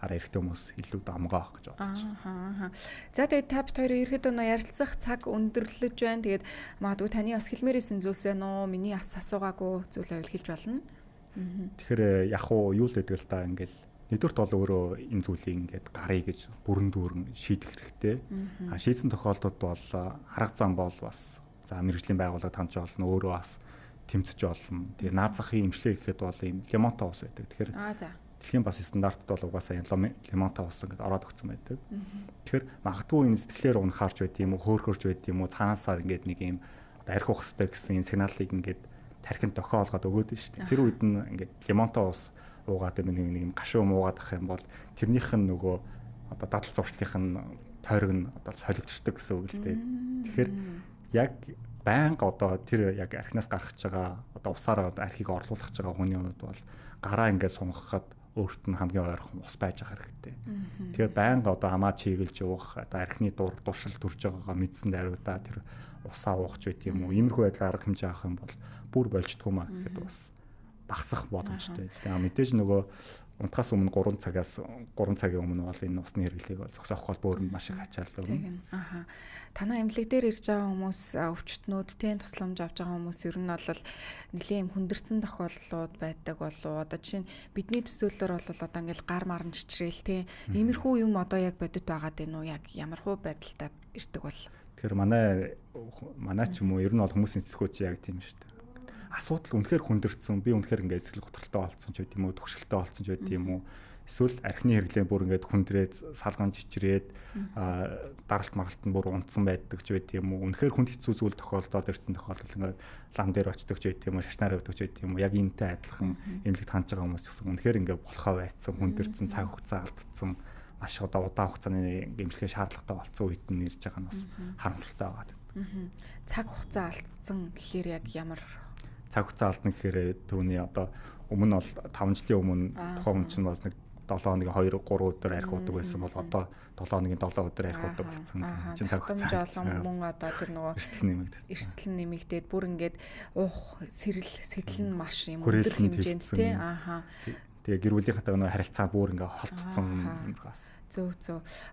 B: арай эрэгтэй хүмүүс илүү дамгаа авах гэж бодож байна.
A: За тэгээд та бид хоёрын ерөөдөө нөө ярилцах цаг өндөрлөж байна. Тэгээд магадгүй таны бас хэлмээрсэн зүйлс ээ нөө миний асуугаагүй зүйл байвал хэлж болно.
B: Тэгэхээр яг уу юу л гэдэг л да ингээл нэгдүгürt бол өөрөө энэ зүйлийг ингээд гарыг гэж бүрэн дүүрэн шийдэх хэрэгтэй. Шийдсэн тохиолдолд бол арга зам бол бас за мэргэжлийн байгууллага тамж болно өөрөө бас тэмцэж болно. Тэгээ наад захын эмчлэг гэхэд бол ийм лимонтой ус байдаг. Тэгэхээр дэлхийн бас стандартд бол угаасаа лимонтой ус ингээд ороод өгсөн байдаг. Тэгэхээр магадгүй энэ сэтгэлээр унахаарч байд юм уу, хөөрхөрч байд юм уу, цаанаасаа ингээд нэг юм арх ухах хэрэгтэй гэсэн энэ сигналыг ингээд тархинд тохиолгоод өгөөд шүү дээ. Тэр үед нь ингээд лимонтой ус уугаад нэг юм гашуун уугаад ах юм бол тэрнийх нь нөгөө одоо дадал зуршлынх нь тойрог нь одоо солигдчихдаг гэсэн үг л дээ. Тэгэхээр яг байнга одоо тэр яг архинаас гаргаж байгаа одоо усаараа архийг орлуулах гэж байгаа хүний хувьд бол гараа ингээд сунгахад өөрт нь хамгийн ойрхон ус байж байгаа хэрэгтэй. Тэгэхээр байнга одоо амаа чиглэж уух одоо архины дуршил төрж байгаагаа мэдсэн дайруудаа тэр усаа уух ч байт юм уу. Иймэрхүү байдлаар арга хэмжээ авах юм бол бүр болжтгүй маа гэхэд бас багасах боломжтой. Тэгээ мэдээж нөгөө унтахаас өмнө 3 цагийн өмнө бол энэ усны хэрэглээг зогсоох бол бөөрөнд маш их ачаалал өгнө.
A: Танай эмнэлэг дээр ирж байгаа хүмүүс өвчтнүүд тийм тусламж авч байгаа хүмүүс ер нь бол нэлийн юм хүндэрсэн тохиолдлууд байдаг болов. Одоо жишээ нь бидний төсөөллөөр бол одоо ингээл гар марн чичрээл тийм иймэрхүү юм одоо яг бодит байгаад байна уу? Яг ямархуу байдалтай ирдэг бол.
B: Тэгэхээр манай ч юм уу ер нь бол хүмүүсийн сэтгэхүйч яг тийм шүү дээ. Асуудал үнэхээр хүндэрсэн, би үнэхээр ингээд сэтгэл готролтой болцсон ч байт юм уу, төгшөлтэй болцсон ч байт юм уу. Эсвэл архины хэрэглээ бүр ингээд хүндрээд, салган чичрээд, даралт маргалт нь бүр унтсан байдаг ч байт юм уу. Үнэхээр хүнд хэцүү зүйл тохиолдоод ирсэн тохиолдол ингээд лам дээр очдог ч байт юм уу, шашнаар явдаг ч байт юм уу. Яг энэтэй адилхан эмнэлэгт хандж байгаа хүмүүс ч гэсэн үнэхээр ингээд болохоо байцсан, хүндэрсэн, цаг хугацаа алдсан, маш удаан хугацааны эмчилгээ шаардлагатай болсон үед нь ирж байгаа нь бас харамсалтай байгаа.
A: Цаг хугацаа алдсан гэхээр яг ямар
B: цаг хугацаа алдна гэхээр түрүүний одоо өмнө бол 5 жилийн өмнө тухайн хүн чинь бас нэг 7 хоногийн 2-3 өдөр арх уудаг байсан бол одоо 7 хоногийн 7 өдөр арх уудаг болсон. Чин цаг хугацаа
A: мөн одоо тэр нөгөө эрсдэл нэмэгдээд бүр ингээд уух сэтэл нь маш юм өндөр хэмжээнд тий.
B: Тэгээ гэр бүлийнхэнтэй нөгөө харилцаа бүр ингээд холдсон юм бас.
A: Зөв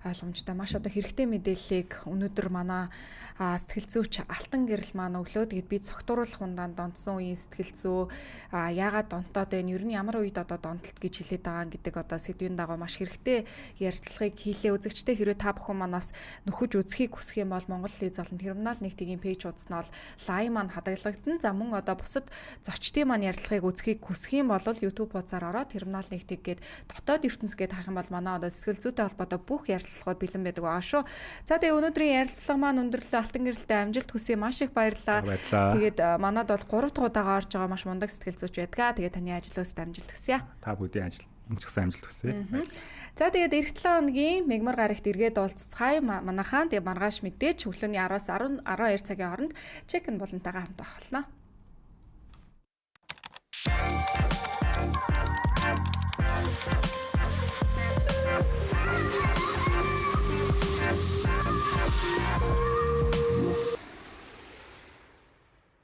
A: ойлгомжтой. Маш одоо хэрэгтэй мэдээллийг өнөөдөр манай сэтгэл зүйч Алтан гэрэл маань өглөө. Тэгээд би цогтууруулах ундаанд донтсон үеийн сэтгэл зүй яагаад донтоод байна? Ер нь ямар үед одоо донтолт гэж хэлээд байгаа гэдэг одоо сэдвийн дагуу маш хэрэгтэй ярилцлагыг хийлээ. Үзэгчтэй хэрвээ та бүхэн манаас нөхөж үзхийг хүсэх юм бол Монгол Телевиз болон Терминал 1-ийн пэйж хуудснаа бол лайв маань хадгалагдана. За мөн одоо бусад зочдын маань ярилцлагыг үзхийг хүсэх юм бол YouTube хуудасаар ороод Терминал 1-ийг гээд дотоод ертөнц гээд хаах юм бол манай одоо сэтгэл зүйтэй холбоотой бүх ярилцлагууд бэлэн байдаг байгаа шүү. За тэгээ өнөөдрийн ярилцлага маань өндөрлөө Алтан гэрэлтэй амжилт хүсье. Маш их баярлалаа. Тэгээд манад бол 3 дахь удаага орж байгаа маш мундаг сэтгэл зүйч байдаг. Тэгээд таны ажлаас амжилт хүсье.
B: Та бүдийн ажил өмчгсөн амжилт хүсье.
A: За тэгээд эх 7 хоногийн мегмар гарагт эргээд уулзцгаая. Манайхаа тэгээд маргааш мэдээж өглөөний 10-аас 12 цагийн хооронд чек ин болонтойгоо хамт авах болно.